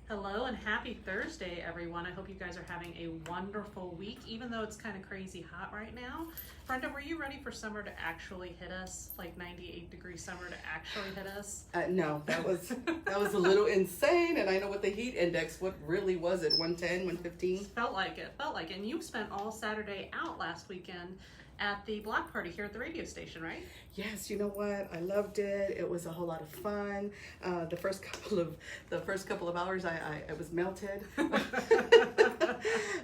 Hello and happy Thursday, everyone. I hope you guys are having a wonderful week, even though it's kind of crazy hot right now. Brenda, were you ready for summer to actually hit us, like 98-degree summer to actually hit us? No, that was a little insane, and I know what the heat index, what really was it, 110, 115? Felt like it. And you spent all Saturday out last weekend at the block party here at the radio station, right? Yes, you know what? I loved it. It was a whole lot of fun. The first couple of hours, I was melted.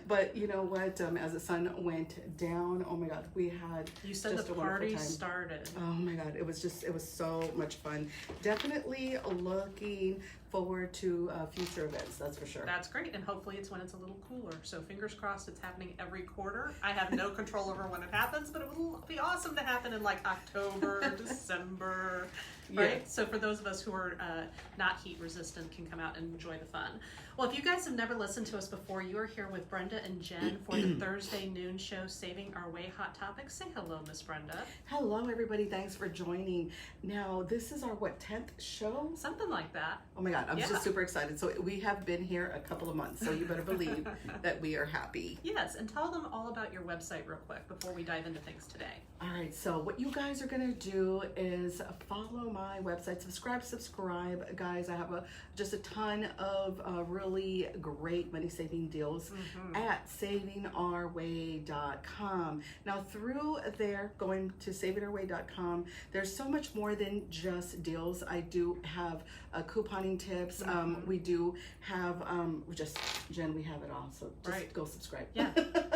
But you know what? As the sun went down, oh my God, we had You said just the a wonderful party time. started. Oh my God, it was so much fun. Definitely looking forward to future events, that's for sure. That's great, and hopefully it's when it's a little cooler. So fingers crossed it's happening every quarter. I have no control over when it happens, but it will be awesome to happen in like October, December, right? Yeah. So for those of us who are not heat resistant can come out and enjoy the fun. Well, if you guys have never listened to us before, you are here with Brenda and Jen for the Thursday noon show, Saving Our Way Hot Topics. Say hello, Miss Brenda. Hello, everybody. Thanks for joining. Now, this is our, 10th show? Something like that. Oh my God, I'm Yeah. just super excited. So we have been here a couple of months, so you better believe that we are happy. Yes, and tell them all about your website real quick before we dive into things today. All right, so what you guys are gonna do is follow my website, subscribe, guys. I have just a ton of really great money-saving deals at savingourway.com. Now, through there, going to savingourway.com, there's so much more than just deals. I do have couponing tips. We do have Jen, we have it all. So just go subscribe. Yeah,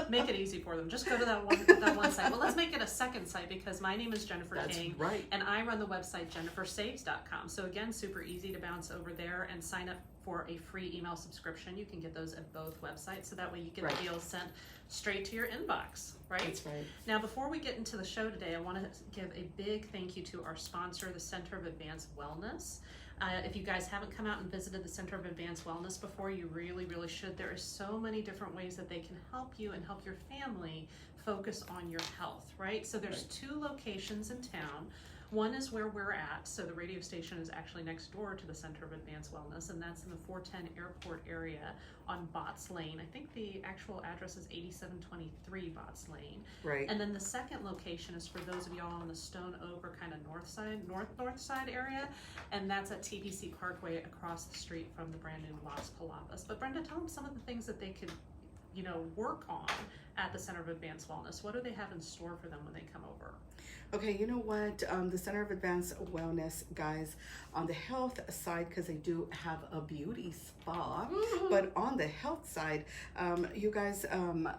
make it easy for them. Just go to that one site. Well, let's make it a second site because my name is Jennifer King. That's right. And I run the website jennifersaves.com. So again, super easy to bounce over there and sign up for a free email subscription. You can get those at both websites, so that way you get the deals sent straight to your inbox, right? That's right. Now, before we get into the show today, I want to give a big thank you to our sponsor, the Center of Advanced Wellness. If you guys haven't come out and visited the Center of Advanced Wellness before, you really, really should. There are so many different ways that they can help you and help your family focus on your health, right? So there's 2 locations in town. One is where we're at, so the radio station is actually next door to the Center of Advanced Wellness, and that's in the 410 Airport area on Botts Lane. I think the actual address is 8723 Botts Lane. Right. And then the second location is for those of y'all on the Stone Over kind of north side area, and that's at TBC Parkway across the street from the brand new Las Palapas. But Brenda, tell them some of the things that they could, work on at the Center of Advanced Wellness. What do they have in store for them when they come over? Okay, you know what? The Center of Advanced Wellness, guys, on the health side, because they do have a beauty spa, but on the health side, you guys,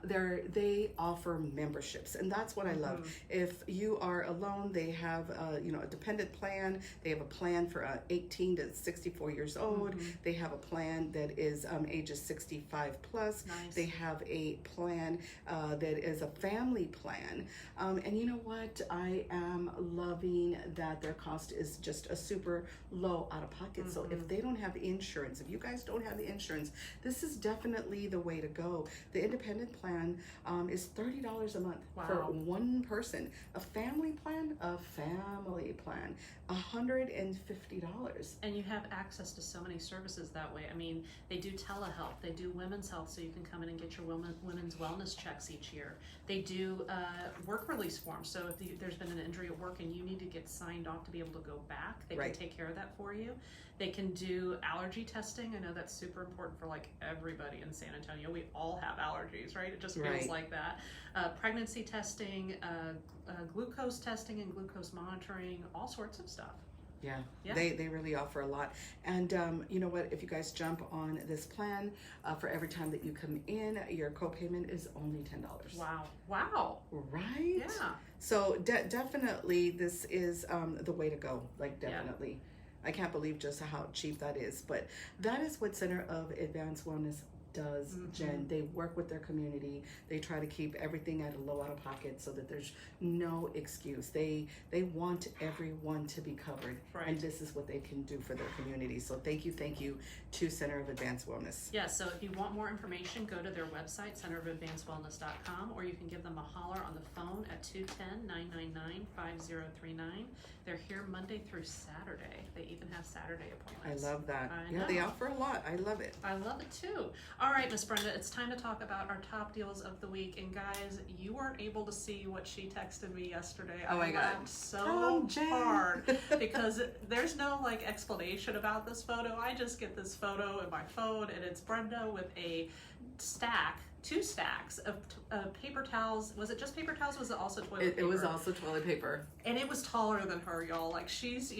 they offer memberships, and that's what I love. If you are alone, they have a dependent plan. They have a plan for 18 to 64 years old. They have a plan that is ages 65 plus. Nice. They have a plan that is a family plan, and you know what? I am loving that their cost is just a super low out of pocket. So if they don't have insurance, if you guys don't have the insurance, this is definitely the way to go. The independent plan is $30 a month for one person. A family plan, $150. And you have access to so many services that way. I mean, they do telehealth, they do women's health, so you can come in and get your women's wellness checks each year. They do work release forms, so if there's been an injury at work and you need to get signed off to be able to go back, they can take care of that for you. They can do allergy testing. I know that's super important for like everybody in San Antonio. We all have allergies, right? It just feels like that. Pregnancy testing, glucose testing and glucose monitoring, all sorts of stuff. Yeah. They really offer a lot. And you know what? If you guys jump on this plan, for every time that you come in, your copayment is only $10. Wow. Right? Yeah. So definitely this is the way to go. Like definitely. I can't believe just how cheap that is. But that is what Center of Advanced Wellness does, Jen. They work with their community. They try to keep everything at a low out of pocket so that there's no excuse. They want everyone to be covered, and this is what they can do for their community. So thank you to Center of Advanced Wellness. Yeah, so if you want more information, go to their website, centerofadvancedwellness.com, or you can give them a holler on the phone at 210-999-5039. They're here Monday through Saturday. They even have Saturday appointments. I love that. I Yeah, know. they offer a lot. I love it. I love it too. All right, Miss Brenda, it's time to talk about our top deals of the week. And guys, you weren't able to see what she texted me yesterday. Oh my God. I laughed so hard because there's no like explanation about this photo. I just get this photo in my phone, and it's Brenda with a two stacks of paper towels. Was it just paper towels? Was it also toilet paper? It was also toilet paper. And it was taller than her, y'all. Like, she's,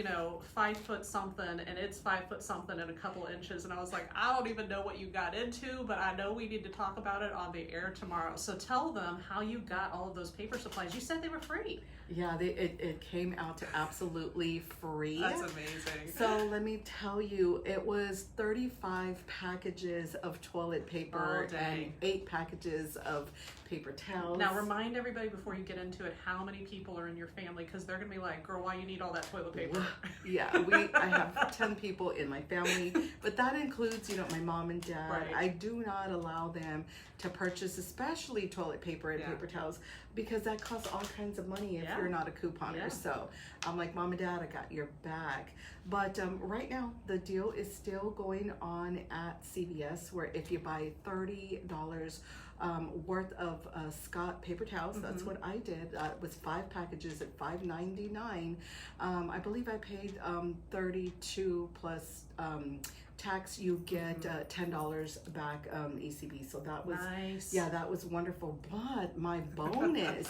5 foot something, and it's 5 foot something and a couple inches. And I was like, I don't even know what you got into, but I know we need to talk about it on the air tomorrow. So tell them how you got all of those paper supplies. You said they were free. Yeah, it came out to absolutely free. That's amazing. So let me tell you, it was 35 packages of toilet paper and 8 packages of paper towels. Now remind everybody before you get into it how many people are in your family, because they're gonna be like, girl, why you need all that toilet paper? Yeah, I have 10 people in my family, but that includes my mom and dad. Right. I do not allow them to purchase especially toilet paper and paper towels, because that costs all kinds of money if you're not a couponer. Yeah. So I'm like, Mom and Dad, I got your back. But right now the deal is still going on at CVS, where if you buy $30 worth of Scott paper towels, that's what I did. It was 5 packages at $5.99. I believe I paid $32 plus tax. You get $10 back ECB. So that was nice. Yeah, that was wonderful. But my bonus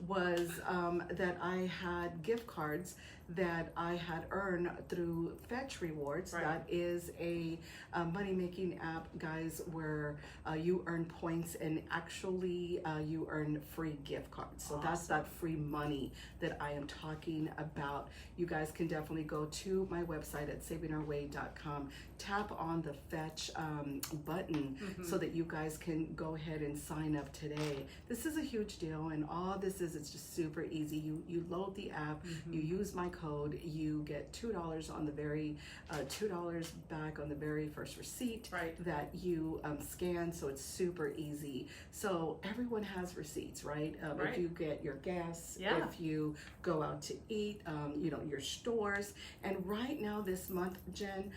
was that I had gift cards that I had earned through Fetch Rewards. Right. That is a money-making app, guys, where you earn points and actually you earn free gift cards. So that's that free money that I am talking about. You guys can definitely go to my website at savingourway.com, tap on the Fetch button so that you guys can go ahead and sign up today. This is a huge deal, and all this is, it's just super easy. You load the app, you use my code, you get $2 on the very $2 back on the very first receipt that you scan. So it's super easy. So everyone has receipts, right? If you get your gas, if you go out to eat, your stores. And right now this month, Jen,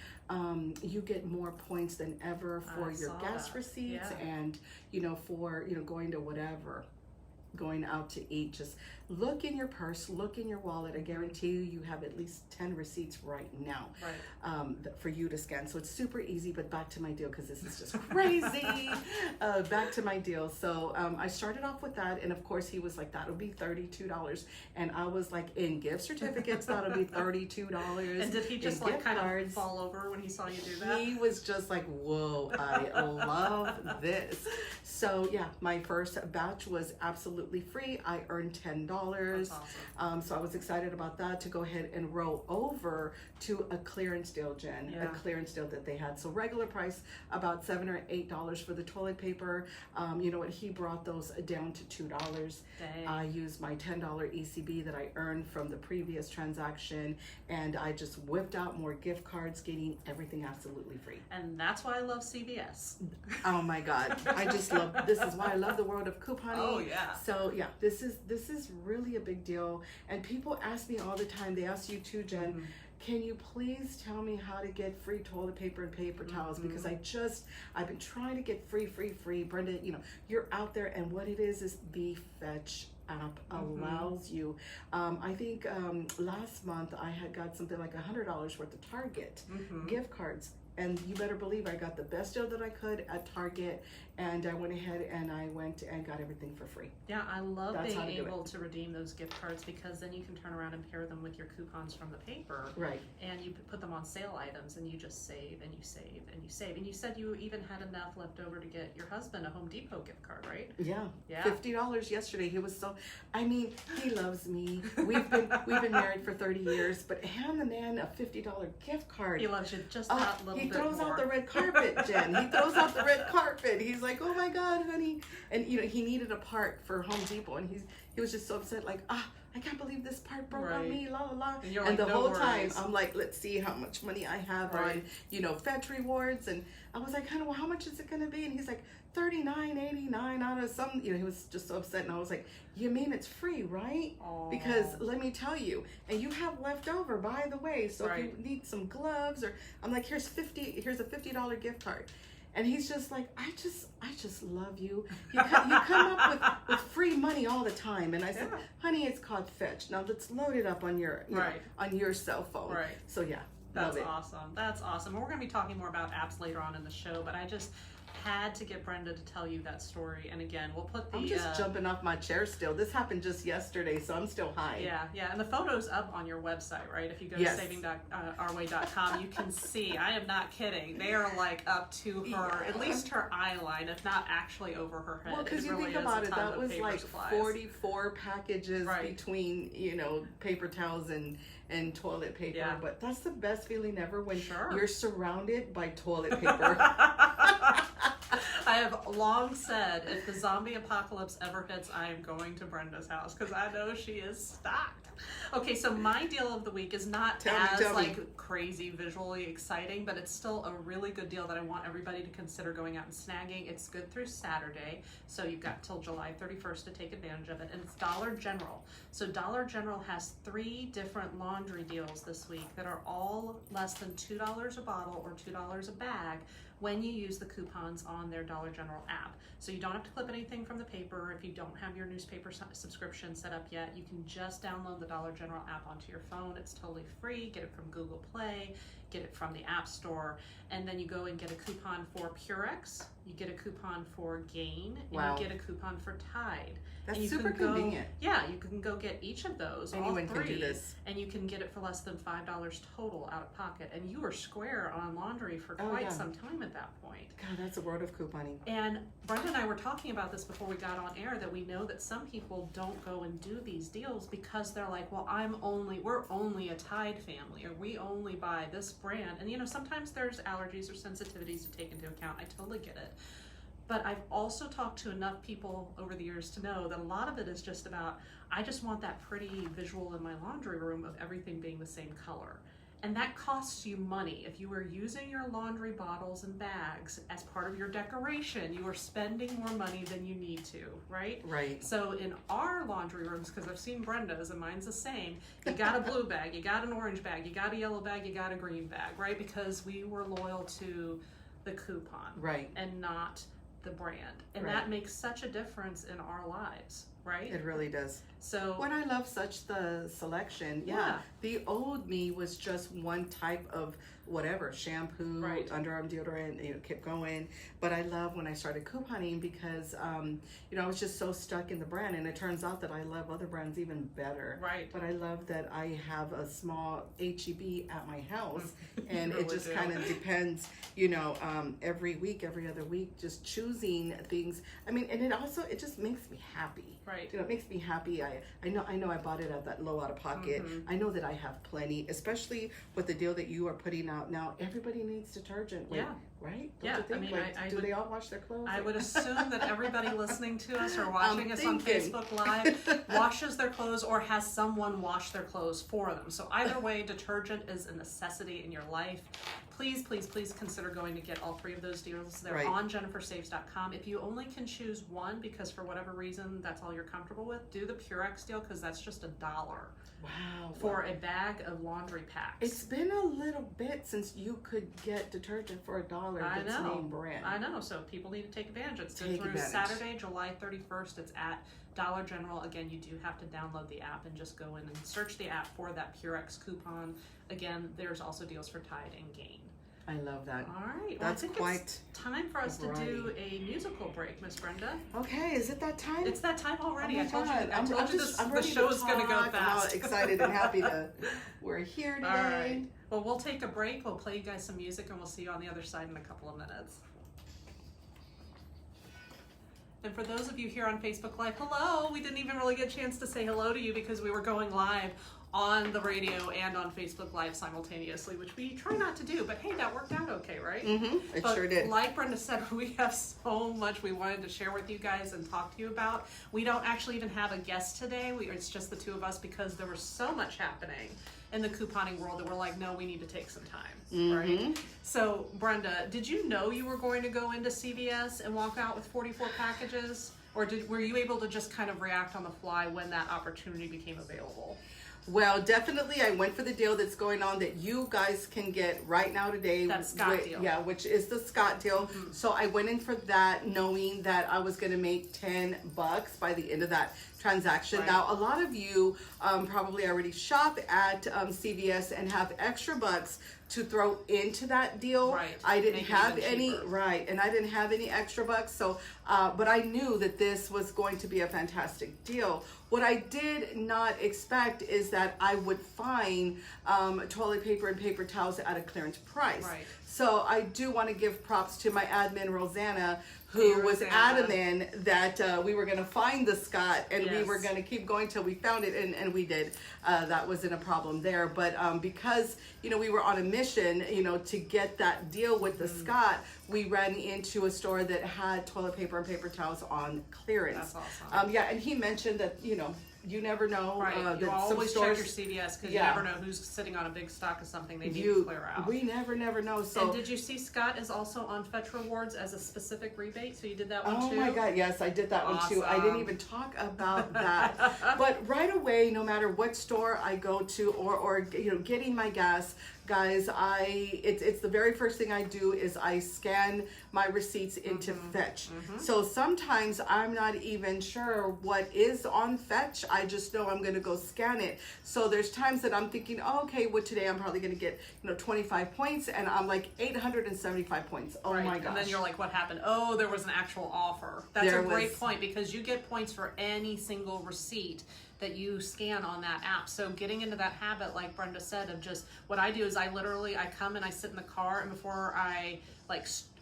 you get more points than ever for your gas receipts and for going to whatever, going out to eat. Just look in your purse, look in your wallet. I guarantee you have at least 10 receipts right now for you to scan. So it's super easy. But back to my deal, because this is just crazy. Back to my deal. So I started off with that, and of course he was like, that'll be $32, and I was like, in gift certificates that'll be $32. And did he just like kind of fall over when he saw you do that? He was just like, whoa, I love this. So yeah, my first batch was absolutely free. I earned $10. That's awesome. So I was excited about that, to go ahead and roll over to a clearance deal, Jen. A clearance deal that they had. So regular price about $7 or $8 for the toilet paper. You know what? He brought those down to $2. Dang. I used my $10 ECB that I earned from the previous transaction, and I just whipped out more gift cards, getting everything absolutely free. And that's why I love CVS. Oh my God, I just love. This is why I love the world of couponing. Oh yeah. So yeah, this is really a big deal, and people ask me all the time. They ask you too, Jen. Can you please tell me how to get free toilet paper and paper towels? Because I've been trying to get free. Brenda, you're out there, and what it is the Fetch app allows you. I think last month I had got something like $100 worth of Target gift cards. And you better believe I got the best deal that I could at Target, and I went ahead and I went and got everything for free. Yeah, I love being able to redeem those gift cards, because then you can turn around and pair them with your coupons from the paper. Right. And you put them on sale items, and you just save and you save and you save. And you said you even had enough left over to get your husband a Home Depot gift card, right? Yeah. Yeah. $50 yesterday. He was so, he loves me. We've been married for 30 years, but hand the man a $50 gift card. He loves you just that little He bit throws more. out the red carpet, Jen. He throws out the red carpet. He's like, oh my God, honey. And you know, he needed a part for Home Depot, and he was just so upset, like, I can't believe this part broke on me, la la la. And, you're and like, the no whole worries. time, I'm like, let's see how much money I have on, you know, Fetch Rewards. And I was like, honey, well, how much is it gonna be? And he's like, $39.89 out of some, you know, he was just so upset. And I was like, you mean it's free, right? Aww. Because let me tell you, and you have left over, by the way, so if you need some gloves, or I'm like, here's a $50 gift card. And he's just like, I just love you. You come up with free money all the time. And I said, honey, it's called Fetch. Now let's load it up on your on your cell phone. Right. So yeah, that's awesome. That's awesome. We're going to be talking more about apps later on in the show, but I just had to get Brenda to tell you that story. And again, we'll put the... I'm just jumping off my chair still. This happened just yesterday, so I'm still high. Yeah. And the photo's up on your website, right? If you go to savingourway.com, you can see. I am not kidding. They are like up to her, at least her eye line, if not actually over her head. Well, because you really think about it, that was like supplies. 44 packages between, you know, paper towels and toilet paper. Yeah. But that's the best feeling ever when you're surrounded by toilet paper. I have long said, if the zombie apocalypse ever hits, I am going to Brenda's house because I know she is stocked. Okay, so my deal of the week is not tell me. Crazy visually exciting, but it's still a really good deal that I want everybody to consider going out and snagging. It's good through Saturday, so you've got till July 31st to take advantage of it, and it's Dollar General. So Dollar General has 3 different laundry deals this week that are all less than $2 a bottle or $2 a bag when you use the coupons on their Dollar General app. So you don't have to clip anything from the paper. If you don't have your newspaper subscription set up yet, you can just download the Dollar General app onto your phone. It's totally free. Get it from Google Play, get it from the App Store, and then you go and get a coupon for Purex, you get a coupon for Gain, and you get a coupon for Tide. That's super convenient. Yeah, you can go get each of those, Anyone all 3, can do this. And you can get it for less than $5 total out of pocket. And you were square on laundry for quite some time at that point. God, that's a world of couponing. And Brenda and I were talking about this before we got on air, that we know that some people don't go and do these deals because they're like, well, we're only a Tide family, or we only buy this brand. And you know, sometimes there's allergies or sensitivities to take into account. I totally get it. But I've also talked to enough people over the years to know that a lot of it is just about, I just want that pretty visual in my laundry room of everything being the same color. And that costs you money. If you are using your laundry bottles and bags as part of your decoration, you are spending more money than you need to, right? Right. So in our laundry rooms, because I've seen Brenda's and mine's the same, you got a blue bag, you got an orange bag, you got a yellow bag, you got a green bag, right? Because we were loyal to the coupon. Right. And not the brand. And that makes such a difference in our lives, right? It really does. So when I love such the selection, the old me was just one type of whatever, shampoo, underarm deodorant, you know, kept going. But I love when I started couponing because, you know, I was just so stuck in the brand, and it turns out that I love other brands even better. Right. But I love that I have a small HEB at my house, and really it just kind of depends, you know, every week, every other week, just choosing things. I mean, and it just makes me happy. Right. You know, it makes me happy. I know I bought it at that low out of pocket. I know that I have plenty, especially with the deal that you are putting out now. Everybody needs detergent. Right? Don't you think? Do they all wash their clothes? I would assume that everybody listening to us or watching us on Facebook Live washes their clothes or has someone wash their clothes for them. So either way, detergent is a necessity in your life. Please, please, please consider going to get all 3 of those deals. They're on jennifersaves.com. If you only can choose one because for whatever reason that's all you're comfortable with, do the Purex deal because that's just $1. Wow. For a bag of laundry packs. It's been a little bit since you could get detergent for $1 that's name brand. I know, so people need to take advantage. It's good through Saturday, July 31st. It's at Dollar General. Again, you do have to download the app and just go in and search the app for that Purex coupon. Again, there's also deals for Tide and Gain. I love that. All right. Well, that's quite it's time for us to do a musical break, Miss Brenda. Okay, is it that time? It's that time already. Oh I told you the show is going to go fast. I'm all excited and happy that we're here today. All right. Well, we'll take a break. We'll play you guys some music, and we'll see you on the other side in a couple of minutes. And for those of you here on Facebook Live, hello. We didn't even really get a chance to say hello to you because we were going live on the radio and on Facebook Live simultaneously, which we try not to do, but hey, that worked out okay, right? It But sure did. like Brenda said, we have so much we wanted to share with you guys and talk to you about. We don't actually even have a guest today. It's just the two of us because there was so much happening in the couponing world that we're like, no, we need to take some time, right? So Brenda, did you know you were going to go into CVS and walk out with 44 packages? Or were you able to just kind of react on the fly when that opportunity became available? Well, definitely I went for the deal that's going on that you guys can get right now today. That Scott deal. Yeah, which is the Scott deal. So I went in for that knowing that I was going to make $10 by the end of that transaction. Right. Now, a lot of you probably already shop at CVS and have extra bucks to throw into that deal. Right. I didn't Make it have even any, cheaper. right, and I didn't have any extra bucks, so, but I knew that this was going to be a fantastic deal. What I did not expect is that I would find toilet paper and paper towels at a clearance price. Right. So I do want to give props to my admin, Rosanna, who Hey, was Rosanna. adamant that we were going to find the Scott and we Yes. were going to keep going till we found it, and we did. That wasn't a problem there. But because, we were on a mission, to get that deal with the Scott, we ran into a store that had toilet paper and paper towels on clearance. That's awesome. Yeah, and he mentioned that, you never know. Right, that you some always stores, check your CVS because Yeah. you never know who's sitting on a big stock of something they need to clear out. We never know. So And did you see Scott is also on Fetch Rewards as a specific rebate? So you did that one Oh too? my God, yes, I did that one too. I didn't Awesome. even talk about that. But right away, no matter what store I go to or getting my gas, guys, it's the very first thing I do is I scan my receipts into Fetch. So sometimes I'm not even sure what is on Fetch. I just know I'm going to go scan it. So there's times that I'm thinking, oh, okay, well today I'm probably going to get 25 points, and I'm like 875 points. Oh Right. my gosh. And then you're like, what happened? Oh, there was an actual offer. That's There a great was- point because you get points for any single receipt that you scan on that app. So getting into that habit, like Brenda said, of just what I do is I come and I sit in the car, and before I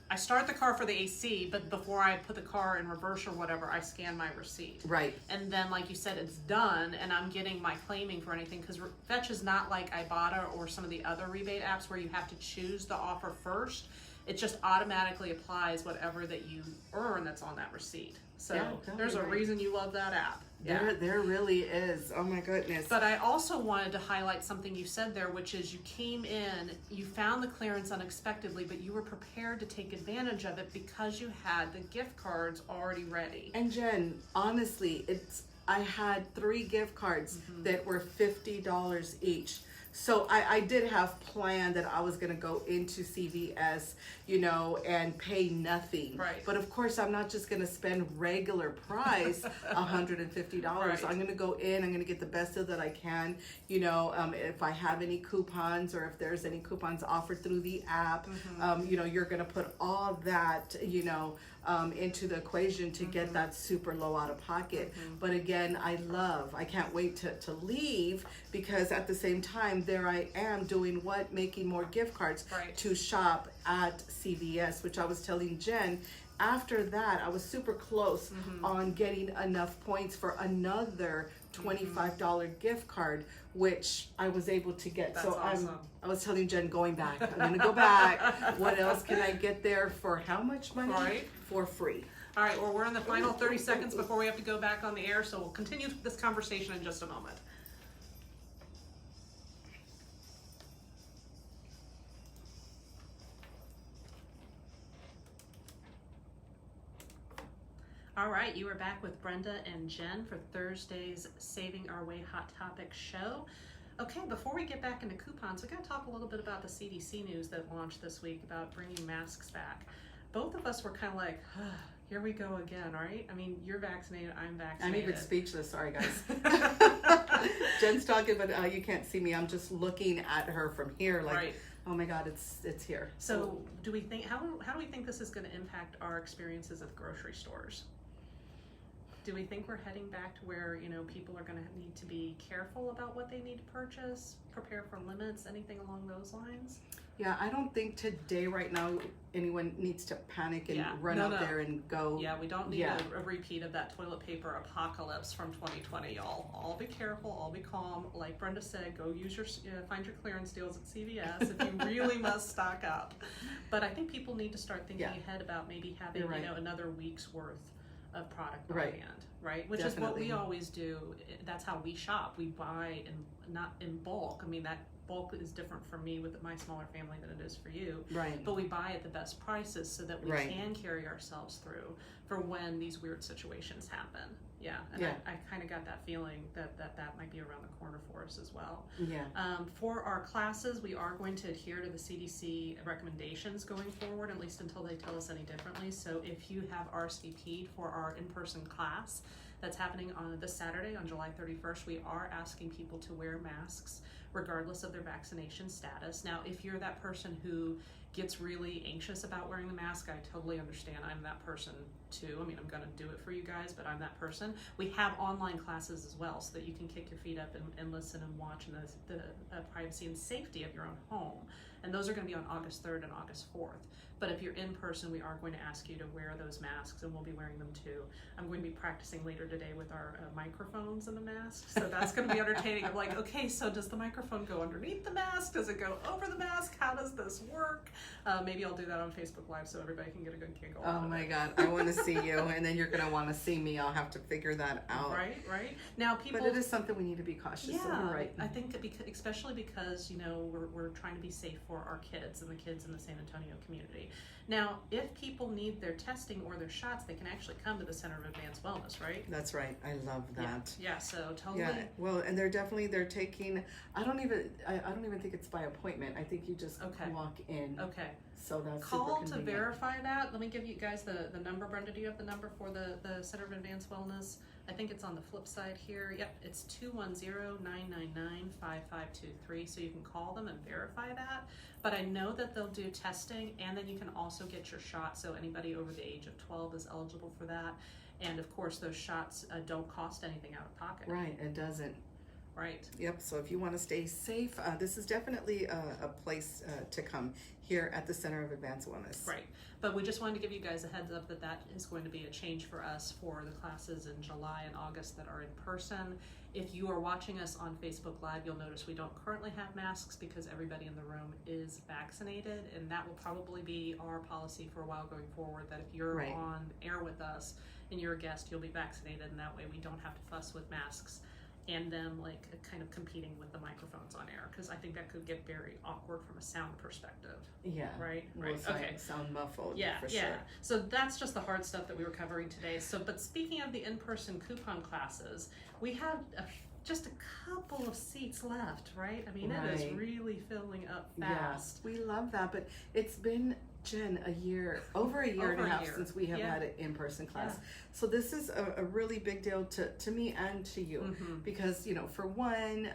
I start the car for the AC, but before I put the car in reverse or whatever, I scan my receipt. Right. And then, like you said, it's done, and I'm getting my claiming for anything, because Fetch is not like Ibotta or some of the other rebate apps where you have to choose the offer first. It just automatically applies whatever that you earn that's on that receipt. So Yeah, there's a totally right. reason you love that app. There really is. Oh my goodness. But I also wanted to highlight something you said there, which is you came in, you found the clearance unexpectedly, but you were prepared to take advantage of it because you had the gift cards already ready. And Jen, honestly, I had 3 gift cards that were $50 each. So I did have planned that I was going to go into CVS, and pay nothing. Right. But of course, I'm not just going to spend regular price, $150. Right. I'm going to go in, I'm going to get the best deal that I can, if I have any coupons or if there's any coupons offered through the app, you're going to put all that, into the equation to get that super low out of pocket. But again, I can't wait to leave, because at the same time, there I am doing what? Making more gift cards Right. to shop at CVS, which I was telling Jen. After that, I was super close on getting enough points for another $25 gift card, which I was able to get. That's so awesome. I was telling Jen, going back, I'm going to go back. What else can I get there for how much money? Right. For free. All right, well, we're in the final 30 seconds before we have to go back on the air, so we'll continue this conversation in just a moment. All right, you are back with Brenda and Jen for Thursday's Saving Our Way Hot Topic show. Okay, before we get back into coupons, we got to talk a little bit about the CDC news that launched this week about bringing masks back. Both of us were kind of like, here we go again, right? I mean, you're vaccinated, I'm I'm vaccinated. even speechless. Sorry, guys. Jen's talking, but you can't see me. I'm just looking at her from here, like, Right. oh my God, it's here. So, do we think how do we think this is going to impact our experiences at grocery stores? Do we think we're heading back to where, people are going to need to be careful about what they need to purchase, prepare for limits, anything along those lines? Yeah, I don't think today, right now, anyone needs to panic and run out there and go. Yeah, we don't need a repeat of that toilet paper apocalypse from 2020, y'all. All be careful, all be calm. Like Brenda said, go use your find your clearance deals at CVS if you really must stock up. But I think people need to start thinking ahead about maybe having another week's worth of product on hand, right? Which is what we always do. That's how we shop. We buy not in bulk. I mean, that bulk is different for me with my smaller family than it is for you. Right. But we buy at the best prices so that we can carry ourselves through for when these weird situations happen. Yeah, and I kind of got that feeling that might be around the corner for us as well. Yeah. For our classes, we are going to adhere to the CDC recommendations going forward, at least until they tell us any differently. So if you have RSVP'd for our in-person class that's happening on this Saturday on July 31st, we are asking people to wear masks regardless of their vaccination status. Now, if you're that person who gets really anxious about wearing the mask, I totally understand. I'm that person too. I mean, I'm going to do it for you guys, but I'm that person. We have online classes as well so that you can kick your feet up and listen and watch in the privacy and safety of your own home. And those are going to be on August 3rd and August 4th. But if you're in person, we are going to ask you to wear those masks, and we'll be wearing them too. I'm going to be practicing later today with our microphones and the masks, so that's going to be entertaining. I'm like, okay, so does the microphone go underneath the mask? Does it go over the mask? How does this work? Maybe I'll do that on Facebook Live so everybody can get a good giggle. Oh my God, I want to see you, and then you're going to want to see me. I'll have to figure that out. Right. Now, people. But it is something we need to be cautious. Yeah, so you're right. I think that especially because we're trying to be safe for our kids and the kids in the San Antonio community. Now, if people need their testing or their shots, they can actually come to the Center of Advanced Wellness, right? That's right. I love that. Yeah. So totally. Yeah. Well, and they're taking. I don't even think it's by appointment. I think you just walk in. Okay. So that's call to verify that. Let me give you guys the number. Brenda, do you have the number for the Center of Advanced Wellness? I think it's on the flip side here. Yep, it's 210-999-5523. So you can call them and verify that. But I know that they'll do testing, and then you can also get your shot. So anybody over the age of 12 is eligible for that. And of course, those shots don't cost anything out of pocket. Right, it doesn't. Right. Yep. So if you want to stay safe, this is definitely a place to come here at the Center of Advanced Wellness. Right. But we just wanted to give you guys a heads up that is going to be a change for us for the classes in July and August that are in person. If you are watching us on Facebook Live, you'll notice we don't currently have masks because everybody in the room is vaccinated, and that will probably be our policy for a while going forward, that if you're on air with us and you're a guest, you'll be vaccinated, and that way we don't have to fuss with masks and them like kind of competing with the microphones on air, because I think that could get very awkward from a sound perspective. Yeah. Right. Okay. Sound muffled. Yeah. For Sure. Sure. So that's just the hard stuff that we were covering today. So, but speaking of the in-person coupon classes, we have just a couple of seats left, right? I mean, it is really filling up fast. Yeah, we love that, but it's been, Jen, over a year and a half since we have had an in-person class. Yeah. So this is a really big deal to me and to you, because, for one,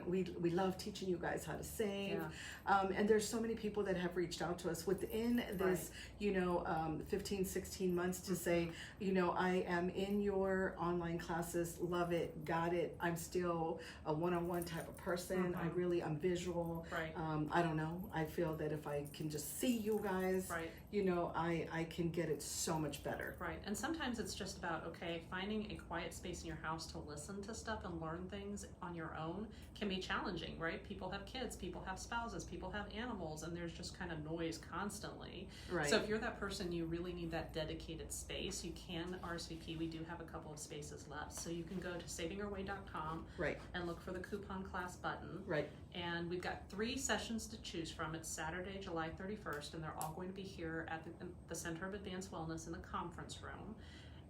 we love teaching you guys how to save. Yeah. And there's so many people that have reached out to us within this, 15, 16 months to say, I am in your online classes, love it, got it. I'm still a one-on-one type of person. I'm visual. Right. I don't know. I feel that if I can just see you guys, I can get it so much better. Right. And sometimes it's just about, finding a quiet space in your house to listen to stuff and learn things on your own can be challenging, right? People have kids, people have spouses, people have animals, and there's just kind of noise constantly. Right. So if you're that person, you really need that dedicated space, you can RSVP. We do have a couple of spaces left. So you can go to savingourway.com and look for the coupon class button. Right. And we've got 3 sessions to choose from. It's Saturday, July 31st, and they're all going to be here at the Center of Advanced Wellness in the conference room.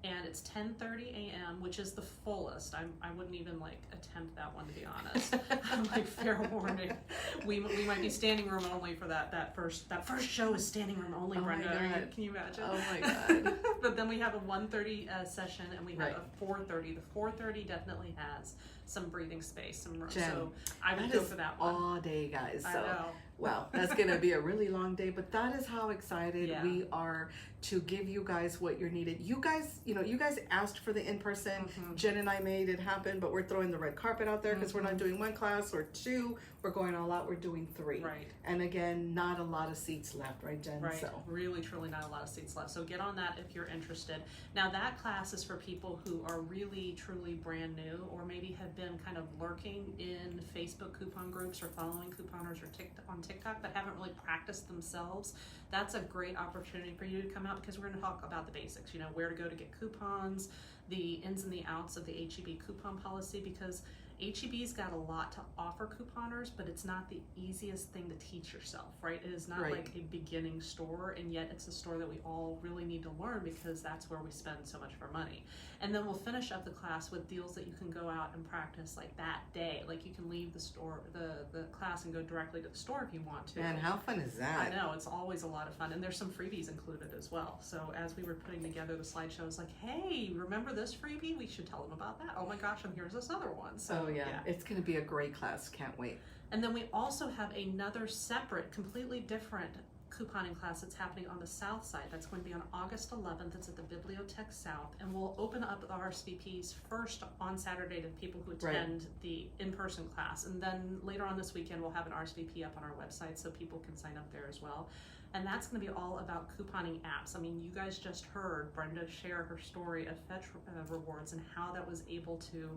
And it's 10:30 a.m., which is the fullest. I wouldn't even attempt that one, to be honest. Fair warning. We might be standing room only for that first show is standing room only, Brenda. Can you imagine? Oh my God. But then we have a 1:30 session, and we have a 4:30. The 4:30 definitely has some breathing space, some room. Jen, So I would that go is for that one. all day, guys. I So, know. well, that's going to be a really long day, but that is how excited Yeah. we are to give you guys what you're needed. You guys, you guys asked for the in-person. Jen and I made it happen, but we're throwing the red carpet out there because we're not doing one class or two. We're going all out. We're doing 3. Right. And again, not a lot of seats left, right, Jen? Right. So. Really, truly not a lot of seats left. So get on that if you're interested. Now that class is for people who are really, truly brand new, or maybe have been kind of lurking in Facebook coupon groups or following couponers or on TikTok, but haven't really practiced themselves. That's a great opportunity for you to come out, because we're going to talk about the basics, where to go to get coupons, the ins and the outs of the HEB coupon policy, because HEB's got a lot to offer couponers, but it's not the easiest thing to teach yourself, right? It is not like a beginning store, and yet it's a store that we all really need to learn, because that's where we spend so much of our money. And then we'll finish up the class with deals that you can go out and practice like that day. Like you can leave the store, the class, and go directly to the store if you want to. Man, how fun is that? I know, it's always a lot of fun. And there's some freebies included as well. So as we were putting together the slideshow, I was like, hey, remember this freebie? We should tell them about that. Oh my gosh, and here's this other one. So yeah, it's going to be a great class. Can't wait. And then we also have another separate, completely different couponing class that's happening on the south side. That's going to be on August 11th. It's at the Bibliothèque South, and we'll open up the RSVPs first on Saturday to people who attend the in-person class, and then later on this weekend we'll have an RSVP up on our website so people can sign up there as well. And that's going to be all about couponing apps. I mean, you guys just heard Brenda share her story of Fetch Rewards and how that was able to,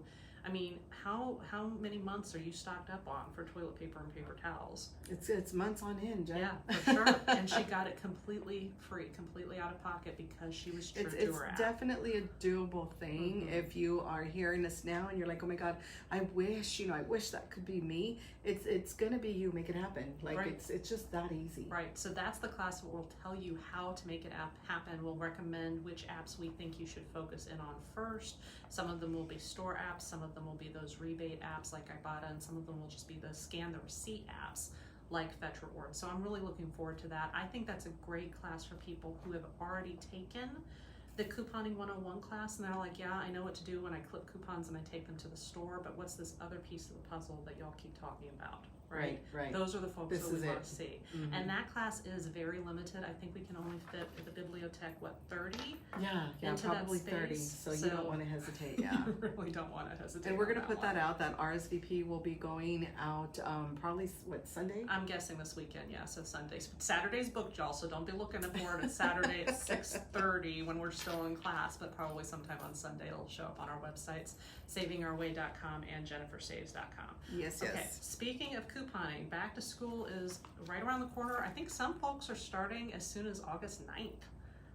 I mean, how many months are you stocked up on for toilet paper and paper towels? It's months on end, Jen. Yeah, for sure. And she got it completely free, completely out of pocket, because she was true to her app. It's definitely a doable thing. If you are hearing us now and you're like, oh my God, I wish that could be me. It's gonna be you. Make it happen. Like it's just that easy. Right. So that's the class that will tell you how to make it happen. We'll recommend which apps we think you should focus in on first. Some of them will be store apps. Some of them will be those rebate apps like Ibotta, and some of them will just be the scan the receipt apps like Fetch Rewards. So I'm really looking forward to that. I think that's a great class for people who have already taken the Couponing 101 class, and they're like, yeah, I know what to do when I clip coupons and I take them to the store, but what's this other piece of the puzzle that y'all keep talking about? Right. Those are the folks that we want to see. And that class is very limited. I think we can only fit at the Bibliothèque, 30? Yeah, into probably that 30. space. So you don't want to hesitate. Yeah. Really don't want to hesitate. And we're going to on put that one. out. That RSVP will be going out probably, Sunday? I'm guessing this weekend, yeah, so Sundays. Saturday's booked, y'all, so don't be looking for it at Saturday at 6:30 when we're still in class, but probably sometime on Sunday it'll show up on our websites, savingourway.com and jennifersaves.com. Yes. Okay, speaking of couponing, back to school is right around the corner. I think some folks are starting as soon as August 9th.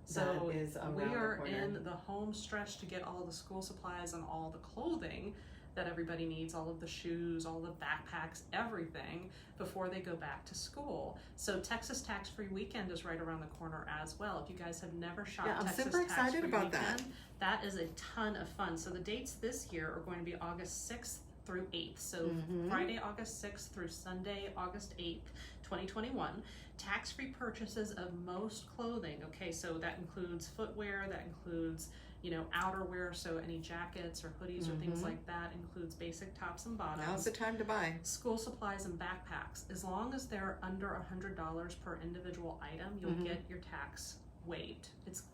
So That is around we are the corner. in the home stretch to get all the school supplies and all the clothing that everybody needs, all of the shoes, all the backpacks, everything, before they go back to school. So Texas Tax-Free Weekend is right around the corner as well. If you guys have never shopped I'm Texas super excited Tax-Free about Weekend, that. that is a ton of fun. So the dates this year are going to be August 6th through 8th. So Friday, August 6th through Sunday, August 8th, 2021. Tax-free purchases of most clothing. Okay, so that includes footwear, that includes, outerwear, so any jackets or hoodies or things like that, includes basic tops and bottoms. Now's the time to buy. School supplies and backpacks. As long as they're under $100 per individual item, you'll get your tax waived.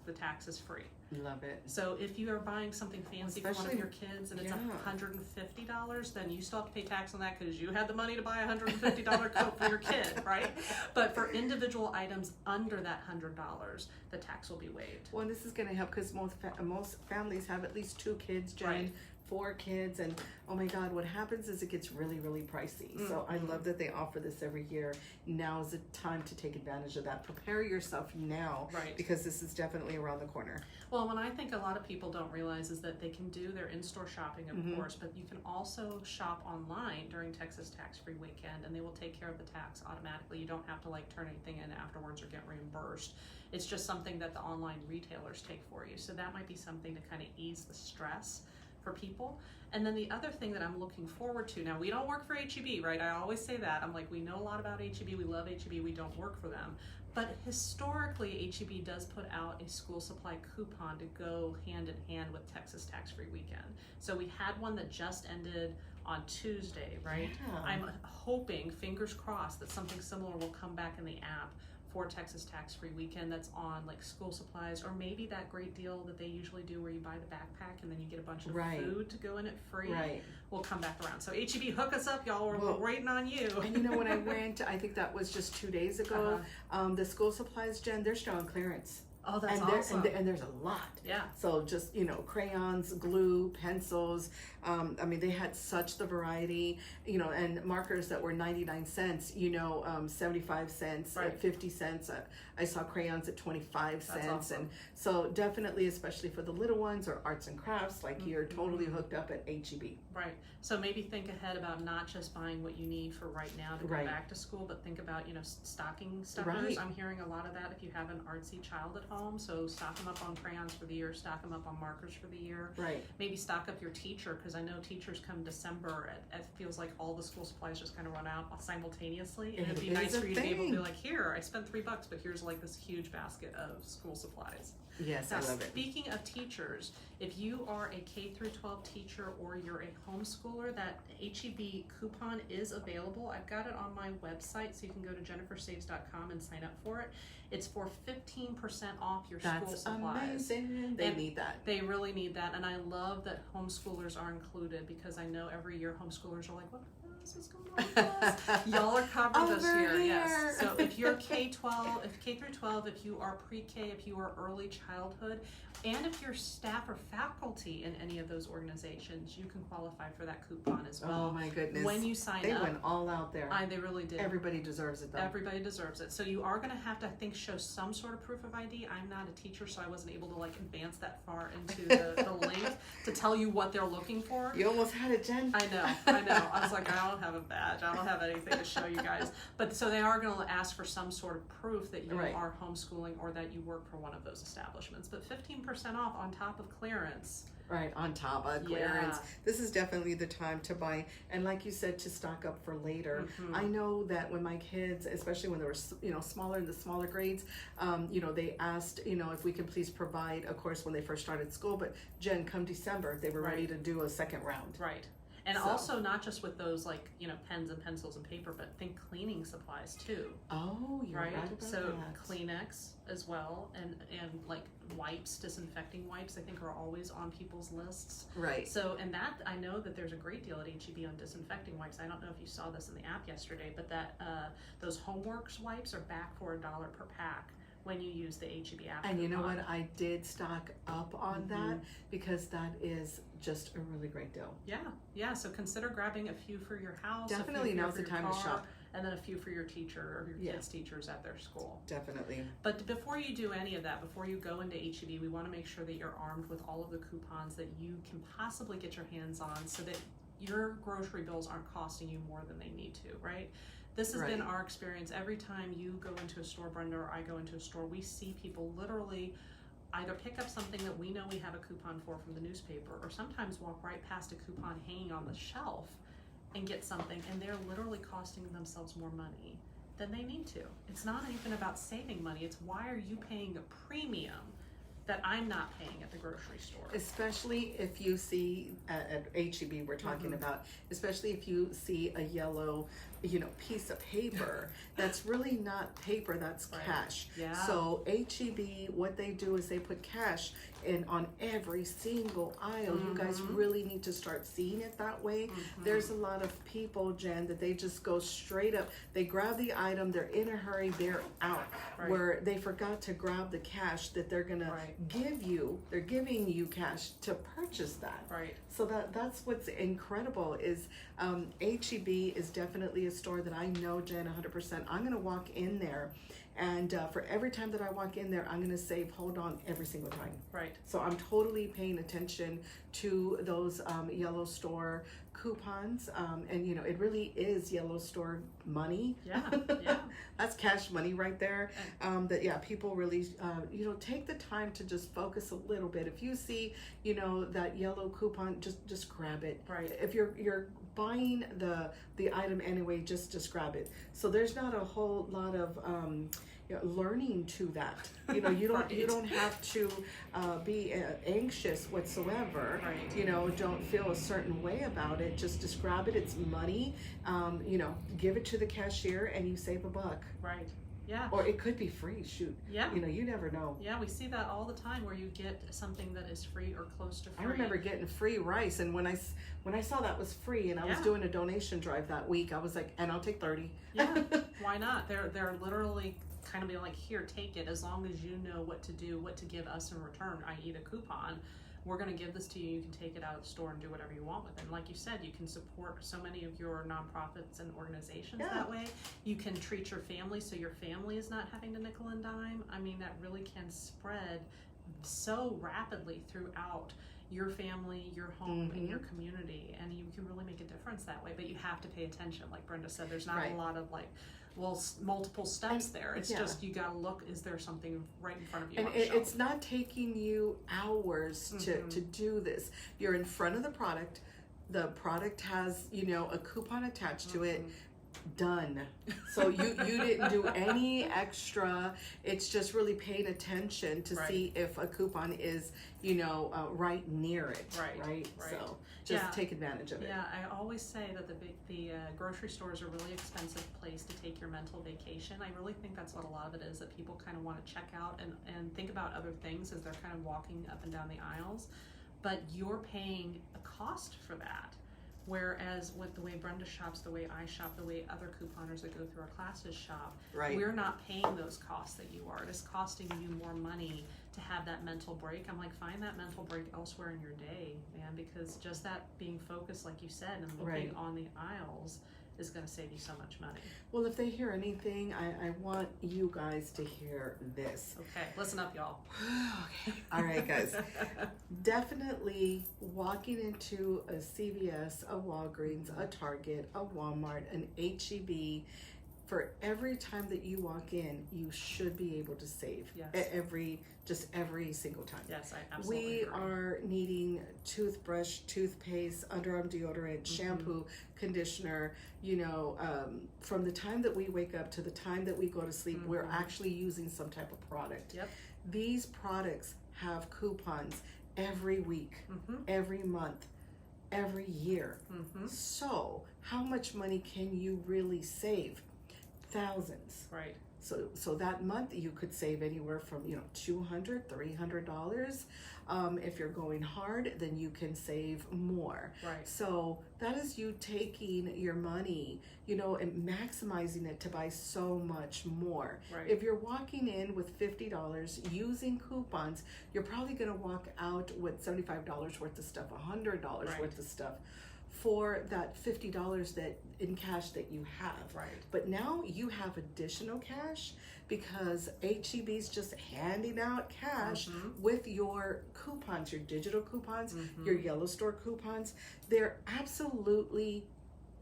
The tax is free. Love it. So if you are buying something fancy for one of your kids and it's $150, then you still have to pay tax on that because you had the money to buy a $150 coat for your kid, right? But for individual items under that $100, the tax will be waived. Well, this is going to help because most families have at least 2 kids, Jen. Right. 4 kids, and oh my God, what happens is it gets really, really pricey. So I love that they offer this every year. Now is the time to take advantage of that. Prepare yourself now, because this is definitely around the corner. Well, what I think a lot of people don't realize is that they can do their in-store shopping, of course, but you can also shop online during Texas Tax-Free Weekend, and they will take care of the tax automatically. You don't have to turn anything in afterwards or get reimbursed. It's just something that the online retailers take for you. So that might be something to kind of ease the stress for people. And then the other thing that I'm looking forward to, now we don't work for HEB, right? I always say that. I'm like, we know a lot about HEB, we love HEB, we don't work for them. But historically, HEB does put out a school supply coupon to go hand in hand with Texas Tax-Free Weekend. So we had one that just ended on Tuesday, right? Yeah. I'm hoping, fingers crossed, that something similar will come back in the app for Texas Tax-Free Weekend that's on like school supplies, or maybe that great deal that they usually do where you buy the backpack and then you get a bunch of food to go in it free. Will come back around. So HEB, hook us up, y'all. We're waiting on you. And you know, when I went, I think that was just 2 days ago, the school supplies, Jen, they're still on clearance. Oh, that's awesome. And there's a lot. Yeah. So just, you know, crayons, glue, pencils. I mean, they had such the variety, you know, and markers that were 99 cents, you know, 75 cents, 50 cents. I saw crayons at 25 cents. Awesome. And so definitely, especially for the little ones or arts and crafts, like you're totally hooked up at HEB. Right. So maybe think ahead about not just buying what you need for right now to go back to school, but think about, you know, stocking stuffers. I'm hearing a lot of that if you have an artsy child at home. So stock them up on crayons for the year, stock them up on markers for the year. Maybe stock up your teacher, because I know teachers come December, it feels like all the school supplies just kind of run out simultaneously. And it'd be nice for you to be able to be like, here, I spent $3, but here's like this huge basket of school supplies. Yes, now, I love it. Speaking of teachers, if you are a K through 12 teacher or you're a homeschooler, that HEB coupon is available. I've got it on my website, so you can go to jennifersaves.com and sign up for it. It's for 15% off your school supplies. That's amazing. They need that. They really need that, and I love that homeschoolers are included, because I know every year homeschoolers are like, what is going on with us? Y'all are covered this year. Yes. So if you're K-12, if K through 12, if you are pre-K, if you are early childhood, and if you're staff or faculty in any of those organizations, you can qualify for that coupon as well. Oh my goodness. When you sign up. They went all out there. They really did. Everybody deserves it though. Everybody deserves it. So you are going to have to, I think, show some sort of proof of ID. I'm not a teacher, so I wasn't able to like advance that far into the link to tell you what they're looking for. You almost had it, Jen. I know. I was like, I don't have a badge. I don't have anything to show you guys. But so they are going to ask for some sort of proof that you are homeschooling or that you work for one of those establishments. But 15% off on top of clearance. Right, on top of clearance. This is definitely the time to buy, and like you said, to stock up for later. I know that when my kids, especially when they were, you know, smaller in the smaller grades, you know, they asked, you know, if we could please provide, of course, when they first started school, but Jen, come December, they were ready to do a second round. Right. And also not just with those, like, you know, pens and pencils and paper, but think cleaning supplies too. Oh, you're right about so that. Kleenex as well, and like wipes, disinfecting wipes, I think are always on people's lists. Right. So, and that, I know that there's a great deal at HEB on disinfecting wipes. I don't know if you saw this in the app yesterday, but that those Homeworks wipes are back for $1 per pack when you use the HEB app. And you know what? I did stock up on that, because that is just a really great deal. Yeah. So consider grabbing a few for your house. Definitely, now's the time to shop. And then a few for your teacher or your kids' teachers at their school. Definitely. But before you do any of that, before you go into HEB, we want to make sure that you're armed with all of the coupons that you can possibly get your hands on, so that your grocery bills aren't costing you more than they need to, right? This has been our experience. Every time you go into a store, Brenda, or I go into a store, we see people literally either pick up something that we know we have a coupon for from the newspaper, or sometimes walk right past a coupon hanging on the shelf and get something, and they're literally costing themselves more money than they need to. It's not even about saving money. It's why are you paying a premium that I'm not paying at the grocery store? Especially if you see at HEB, we're talking about, especially if you see a yellow, you know, piece of paper that's really not paper, that's cash. So HEB, what they do is they put cash in on every single aisle. You guys really need to start seeing it that way. There's a lot of people, Jen, that they just go straight up. They grab the item, they're in a hurry, they're out. Where they forgot to grab the cash that they're gonna give you. They're giving you cash to purchase that. So that's what's incredible is HEB is definitely a store that I know, Jen, 100%. I'm gonna walk in there, and for every time that I walk in there, I'm gonna save hold on every single time. So I'm totally paying attention to those yellow store coupons, and you know, it really is yellow store money. Yeah, yeah. That's cash money right there. That yeah, people really, you know, take the time to just focus a little bit. If you see, you know, that yellow coupon, just grab it. Right. If you're buying the item anyway, just grab it. So there's not a whole lot of you know, learning to that. You know, you don't Right. you don't have to be anxious whatsoever. Right. You know, don't feel a certain way about it. Just grab it. It's money. You know, give it to the cashier and you save $1. Right. Yeah. Or it could be free. Shoot. Yeah. You know, you never know. Yeah, we see that all the time where you get something that is free or close to free. I remember getting free rice, and when I saw that was free, and I was Yeah. doing a donation drive that week, I was like, and I'll take 30. Yeah, why not? They're literally kind of being like, here, take it, as long as you know what to do, what to give us in return, i.e. the coupon. We're going to give this to you. You can take it out of the store and do whatever you want with it. And like you said, you can support so many of your nonprofits and organizations Yeah. that way. You can treat your family so your family is not having to nickel and dime. I mean, that really can spread so rapidly throughout your family, your home, and your community. And you can really make a difference that way. But you have to pay attention. Like Brenda said, there's not Right. a lot of like, well, multiple steps there. It's yeah. just you got to look, is there something right in front of you And on the shelf? it's not taking you hours to do this. You're in front of the product. The product has, you know, a coupon attached to it. Done. So you didn't do any extra. It's just really paying attention to Right. see if a coupon is, you know, right near it. Right, right. So just Yeah. take advantage of it. Yeah, I always say that the grocery store is a really expensive place to take your mental vacation. I really think that's what a lot of it is, that people kind of want to check out and think about other things as they're kind of walking up and down the aisles. But you're paying a cost for that. Whereas with the way Brenda shops, the way I shop, the way other couponers that go through our classes shop, Right. we're not paying those costs that you are. It is costing you more money to have that mental break. I'm like, find that mental break elsewhere in your day, man, because just that being focused, like you said, and looking Right. on the aisles is going to save you so much money. Well, if they hear anything, I want you guys to hear this. Okay, listen up, y'all. Okay. All right, guys. Definitely walking into a CVS, a Walgreens, a Target, a Walmart, an HEB, for every time that you walk in, you should be able to save. Yes. Every single time. Yes, I absolutely We agree. are needing toothbrush, toothpaste, underarm deodorant, shampoo, conditioner. You know, from the time that we wake up to the time that we go to sleep, we're actually using some type of product. Yep. These products have coupons every week, every month, every year. So how much money can you really save? Thousands. Right. So that month you could save anywhere from, you know, $200, $300. If you're going hard, then you can save more. Right. So that is you taking your money, you know, and maximizing it to buy so much more. Right. If you're walking in with $50 using coupons, you're probably going to walk out with $75 worth of stuff, $100 Right. worth of stuff, for that $50 that in cash that you have. Right. But now you have additional cash because HEB's just handing out cash with your coupons, your digital coupons, your yellow store coupons. They're absolutely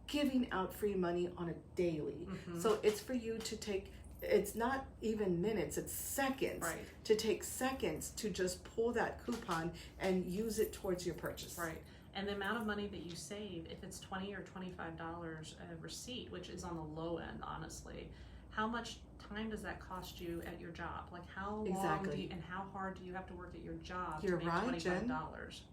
giving out free money on a daily. So it's for you to take, it's not even minutes, it's seconds. Right. To take seconds to just pull that coupon and use it towards your purchase. Right. And the amount of money that you save, if it's $20 or $25 a receipt, which is on the low end, honestly, how much time does that cost you at your job? Like how long Exactly. do you, and how hard do you have to work at your job You're to make right, $25, Jen.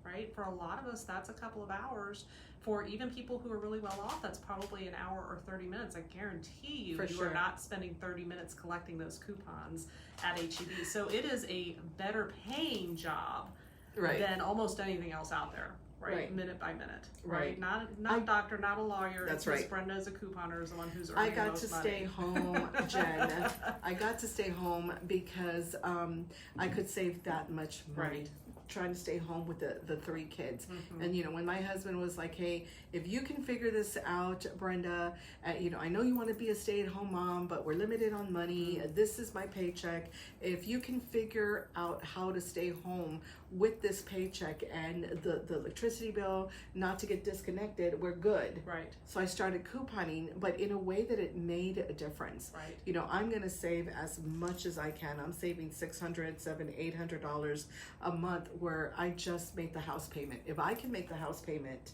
right? For a lot of us, that's a couple of hours. For even people who are really well off, that's probably an hour or 30 minutes. I guarantee you, For you sure. are not spending 30 minutes collecting those coupons at HEB. So it is a better paying job Right. than almost anything else out there. Right? Right. Minute by minute, Right. Not a doctor, not a lawyer. That's It's Miss right. Brenda as a couponer is the one who's I earning got the most to money. stay home, Jen. I got to stay home because I could save that much money. Right. trying to stay home with the 3 kids. And, you know, when my husband was like, hey, if you can figure this out, Brenda, you know, I know you want to be a stay-at-home mom, but we're limited on money. This is my paycheck. If you can figure out how to stay home with this paycheck and the electricity bill, not to get disconnected, we're good. Right. So I started couponing, but in a way that it made a difference. Right. You know, I'm going to save as much as I can. I'm saving $600, $700, $800 a month where I just make the house payment. If I can make the house payment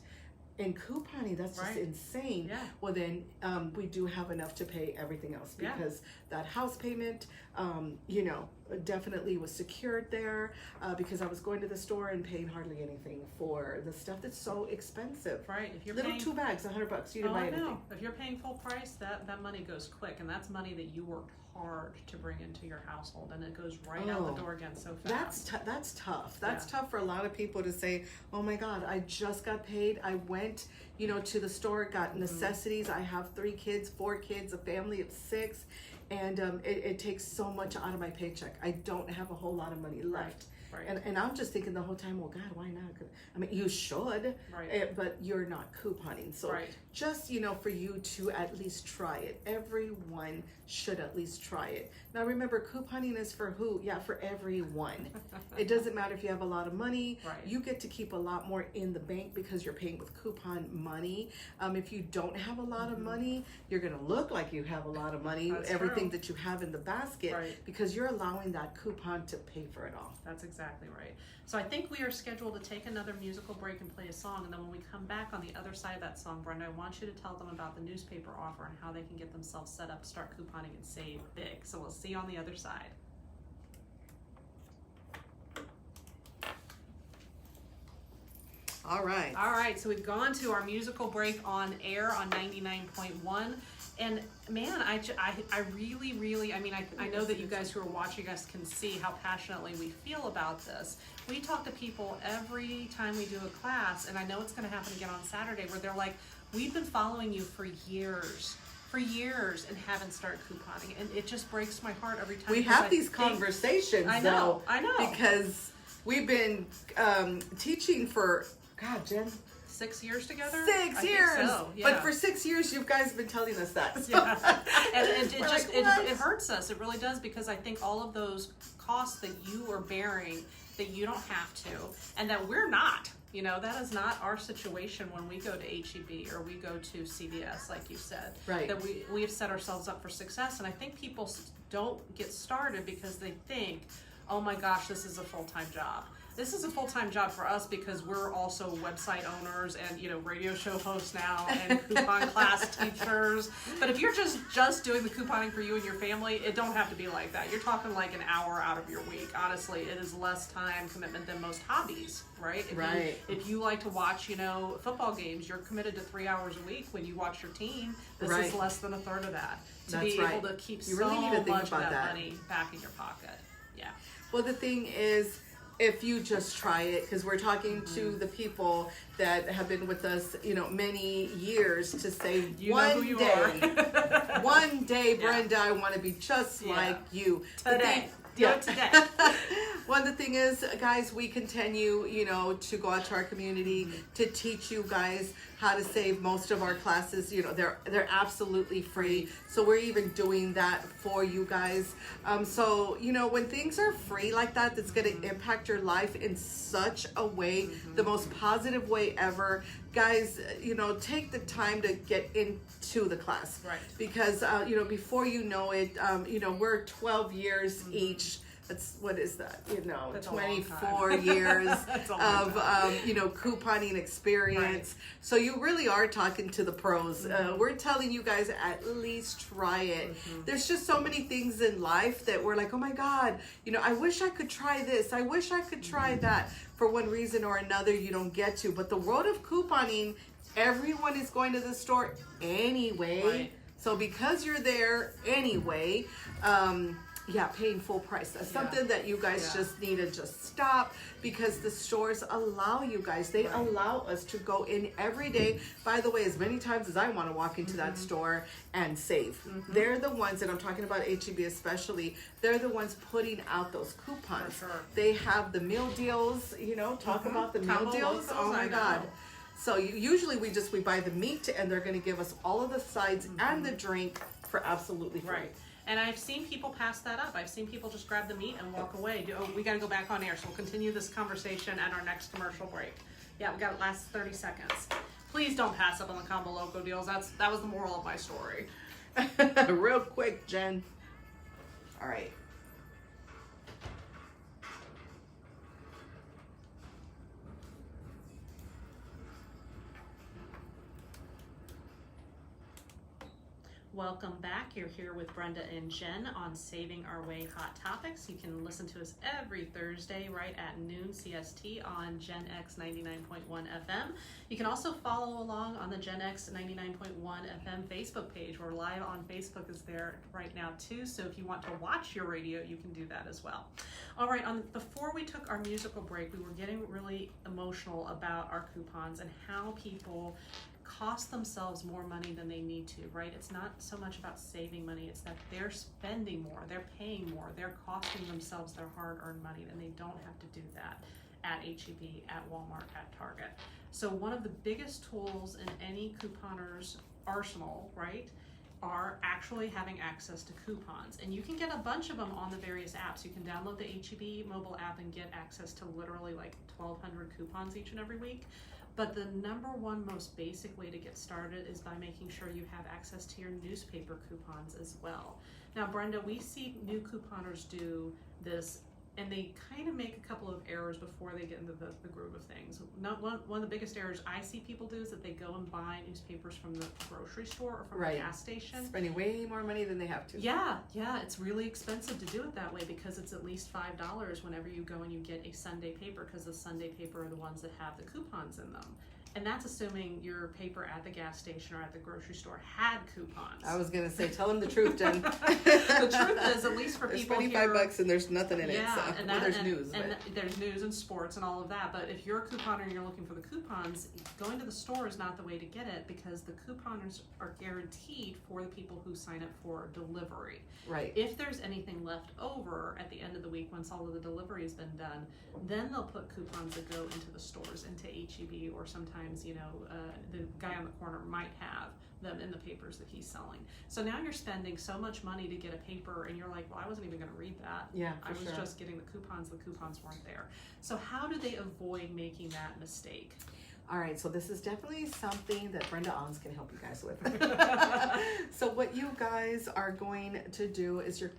in couponing, that's just insane. Yeah. Well, then we do have enough to pay everything else, because that house payment, you know, definitely was secured there, because I was going to the store and paying hardly anything for the stuff that's so expensive. Right. If you're little paying 2 bags, $100, you didn't buy anything. If you're paying full price, that money goes quick, and that's money that you worked hard to bring into your household, and it goes right out the door again so fast. That's tough. That's tough for a lot of people to say, oh my God, I just got paid. I went, you know, to the store, got necessities. I have 3 kids, 4 kids, a family of 6, and it takes so much out of my paycheck. I don't have a whole lot of money left. Right. And I'm just thinking the whole time, well, God, why not? I mean, you should, but you're not couponing. So just, you know, for you to at least try it. Everyone should at least try it. Now, remember, couponing is for who? Yeah, for everyone. It doesn't matter if you have a lot of money. You get to keep a lot more in the bank because you're paying with coupon money. If you don't have a lot of money, you're going to look like you have a lot of money. That's everything true. that you have in the basket, because you're allowing that coupon to pay for it all. That's exactly right. So I think we are scheduled to take another musical break and play a song, and then when we come back on the other side of that song, Brenda, I want you to tell them about the newspaper offer and how they can get themselves set up, start couponing, and save big. So we'll see you on the other side. All right, so we've gone to our musical break on air on 99.1. And man, I really, I mean, I know that you guys who are watching us can see how passionately we feel about this. We talk to people every time we do a class, and I know it's going to happen again on Saturday, where they're like, we've been following you for years and haven't started couponing. And it just breaks my heart every time. We have these conversations, I know, because we've been teaching for, God, Jen, 6 years together? 6 years. So, yeah. But for 6 years, you guys have been telling us that. So. Yeah. And it just, like, it hurts us. It really does, because I think all of those costs that you are bearing, that you don't have to, and that we're not. You know, that is not our situation when we go to HEB or we go to CVS, like you said. Right. That we have set ourselves up for success. And I think people don't get started because they think, oh my gosh, this is a full-time job. This is a full-time job for us because we're also website owners and, you know, radio show hosts now and coupon class teachers. But if you're just doing the couponing for you and your family, it don't have to be like that. You're talking like an hour out of your week. Honestly, it is less time commitment than most hobbies, right? If you like to watch, you know, football games, you're committed to 3 hours a week when you watch your team. This is less than a third of that. To be able to keep so much of that money back in your pocket. Yeah. Well, the thing is, if you just try it, because we're talking to the people that have been with us, you know, many years, to say one day, Brenda, I want to be just like you. Today. Today. Well, the thing is, guys, we continue, you know, to go out to our community to teach you guys how to save. Most of our classes, you know, they're absolutely free. So we're even doing that for you guys. So, you know, when things are free like that, that's going to impact your life in such a way, the most positive way ever. Guys, you know, take the time to get into the class. Right. Because, you know, before you know it, you know, we're 12 years each. That's, what is that? You know, that's 24 years of, you know, couponing experience. Right. So you really are talking to the pros. We're telling you guys, at least try it. There's just so many things in life that we're like, oh my God, you know, I wish I could try this. I wish I could try that. For one reason or another, you don't get to. But the world of couponing, everyone is going to the store anyway. Right. So because you're there anyway, Yeah, paying full price. That's something that you guys just need to just stop, because the stores allow you guys, they allow us to go in every day, by the way, as many times as I want to walk into that store and save. They're the ones, and I'm talking about HEB especially, they're the ones putting out those coupons. For sure. They have the meal deals, you know, talk about the meal Combo deals. locals, Oh my I God. know. So usually we buy the meat, and they're going to give us all of the sides and the drink for absolutely free. Right. And I've seen people pass that up. I've seen people just grab the meat and walk away. We got to go back on air, so we'll continue this conversation at our next commercial break. Yeah, we got it last 30 seconds. Please don't pass up on the Combo Loco deals. That was the moral of my story. Real quick, Jen. All right. Welcome back. You're here with Brenda and Jen on Saving Our Way Hot Topics. You can listen to us every Thursday right at noon CST on Gen X 99.1 FM. You can also follow along on the Gen X 99.1 FM Facebook page. We're live on Facebook is there right now too. So if you want to watch your radio, you can do that as well. All right, before we took our musical break, we were getting really emotional about our coupons and how people cost themselves more money than they need to, right? It's not so much about saving money, it's that they're spending more, they're paying more, they're costing themselves their hard-earned money, and they don't have to do that at HEB, at Walmart, at Target. So one of the biggest tools in any couponer's arsenal, right, are actually having access to coupons. And you can get a bunch of them on the various apps. You can download the HEB mobile app and get access to literally like 1,200 coupons each and every week. But the number one most basic way to get started is by making sure you have access to your newspaper coupons as well. Now, Brenda, we see new couponers do this, and they kind of make a couple of errors before they get into the groove of things. One of the biggest errors I see people do is that they go and buy newspapers from the grocery store or from a gas station. Spending way more money than they have to. Yeah, it's really expensive to do it that way because it's at least $5 whenever you go and you get a Sunday paper, because the Sunday paper are the ones that have the coupons in them. And that's assuming your paper at the gas station or at the grocery store had coupons. I was gonna say, tell them the truth, Jen. The truth is, at least for there's people $25 here, and there's nothing in it. So. And well, there's news. And there's news and sports and all of that. But if you're a couponer and you're looking for the coupons, going to the store is not the way to get it, because the coupons are guaranteed for the people who sign up for delivery. Right. If there's anything left over at the end of the week, once all of the delivery has been done, then they'll put coupons that go into the stores, into HEB, or sometimes, the guy on the corner might have them in the papers that he's selling. So now you're spending so much money to get a paper, and you're like, well, I wasn't even going to read that. Yeah, I was just getting the coupons weren't there. So how do they avoid making that mistake? All right, so this is definitely something that Brenda Ons can help you guys with. So what you guys are going to do is you're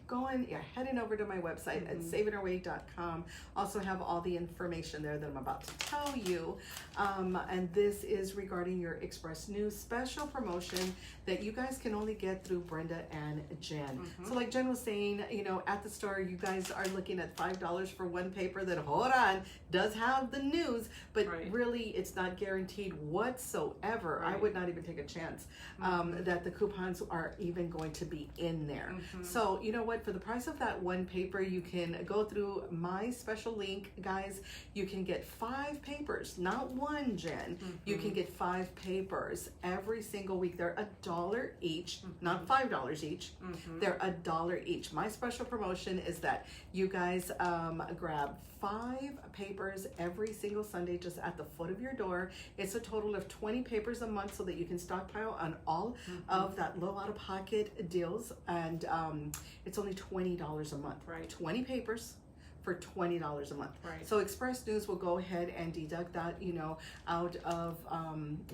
heading over to my website at savingourway.com. Also have all the information there that I'm about to tell you. And this is regarding your Express News special promotion that you guys can only get through Brenda and Jen. So like Jen was saying, at the store, you guys are looking at $5 for one paper that, hold on, does have the news, but really it's not guaranteed whatsoever. I would not even take a chance that the coupons are even going to be in there. So you know what, for the price of that one paper, you can go through my special link, guys. You can get 5 papers, not one, Jen. You can get 5 papers every single week. They're $1 each, not $5 each. They're $1 each. My special promotion is that you guys grab 5 papers every single Sunday just at the foot of your door. It's a total of 20 papers a month so that you can stockpile on all of that low out-of-pocket deals, and it's only $20 a month. 20 papers for $20 a month. So Express News will go ahead and deduct that, out of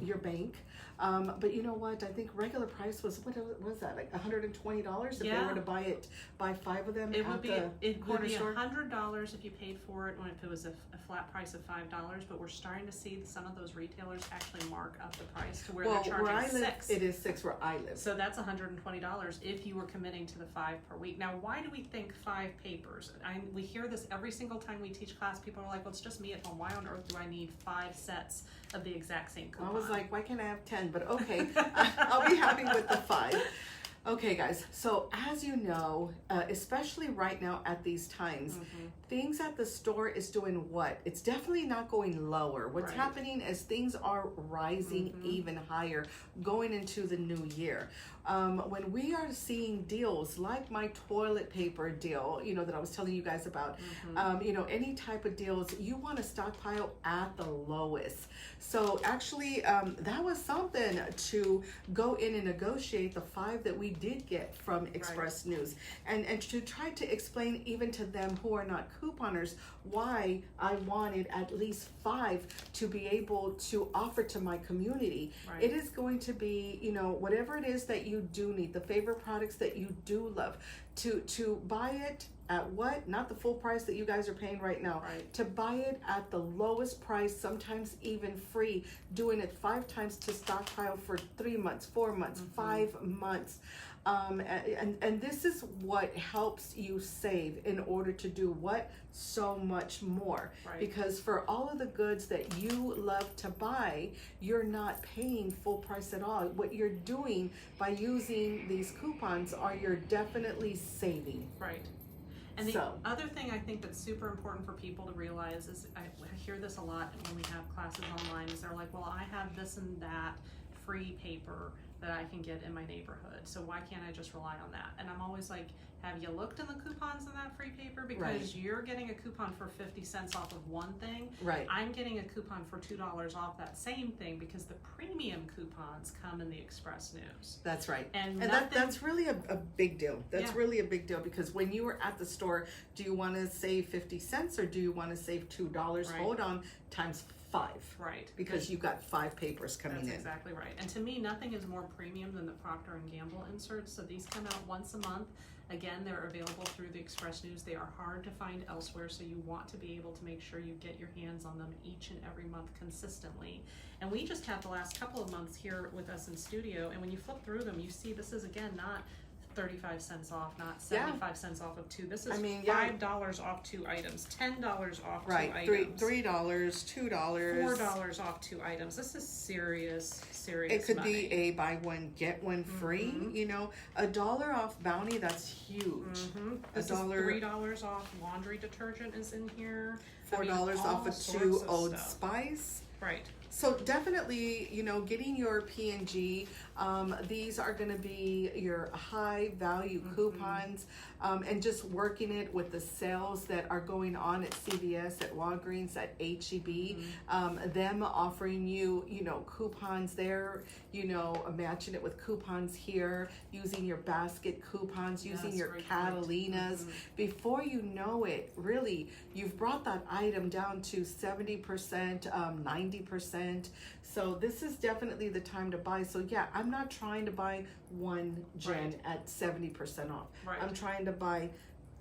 your bank. But you know what? I think regular price was, what was that, like $120 if they were to buy 5 of them. It would be store? $100 if you paid for it, if it was a flat price of $5. But we're starting to see some of those retailers actually mark up the price to where they're charging where I live, $6. it is $6 where I live. So that's $120 if you were committing to the 5 per week. Now, why do we think 5 papers? We hear this every single time we teach class. People are like, well, it's just me at home. Why on earth do I need 5 sets of the exact same coupon? I was like, why can't I have 10? But okay, I'll be happy with the 5. Okay, guys, so as you know, especially right now at these times, things at the store is doing what? It's definitely not going lower. What's happening is things are rising even higher going into the new year. When we are seeing deals like my toilet paper deal, you know, that I was telling you guys about, you know, any type of deals, you want to stockpile at the lowest. So actually, that was something to go in and negotiate the 5 that we did get from Express News, and to try to explain even to them who are not couponers why I wanted at least 5 to be able to offer to my community. It is going to be, you know, whatever it is that you do need, the favorite products that you do love, to buy it at what? Not the full price that you guys are paying right now. To buy it at the lowest price, sometimes even free, doing it 5 times to stockpile for 3 months, 4 months, 5 months. And this is what helps you save in order to do what? So much more. Because for all of the goods that you love to buy, you're not paying full price at all. What you're doing by using these coupons are you're definitely saving. And the other thing I think that's super important for people to realize is, I hear this a lot when we have classes online, is they're like, well, I have this and that free paper that I can get in my neighborhood, so why can't I just rely on that? And I'm always like, have you looked in the coupons in that free paper? Because you're getting a coupon for 50 cents off of one thing. I'm getting a coupon for $2 off that same thing because the premium coupons come in the Express News. That's right. And that's really a big deal. That's really a big deal, because when you were at the store, do you want to save 50 cents or do you want to save $2? Hold on, times 5. Because you got 5 papers coming in. That's exactly right. And to me, nothing is more premium than the Procter & Gamble inserts. So these come out once a month. Again, they're available through the Express News. They are hard to find elsewhere, so you want to be able to make sure you get your hands on them each and every month consistently. And we just have the last couple of months here with us in studio, and when you flip through them, you see this is, again, not 35 cents off, not 75 cents off of 2. This is $5 off 2 items, $10 off 2 items. $3, $2. $4 off 2 items. This is serious It could money. be a buy one, get one free, you know. $1 off Bounty, that's huge. This is $3 off laundry detergent is in here. $4 off of 2 Old Spice. So definitely, you know, getting your P&G, these are going to be your high value coupons, and just working it with the sales that are going on at CVS, at Walgreens, at HEB, them offering you, you know, coupons there, you know, matching it with coupons here, using your basket coupons, using your Catalinas. Before you know it, really, you've brought that item down to 70%, 90%. So this is definitely the time to buy. So yeah, I'm not trying to buy one Jen at 70% off. I'm trying to buy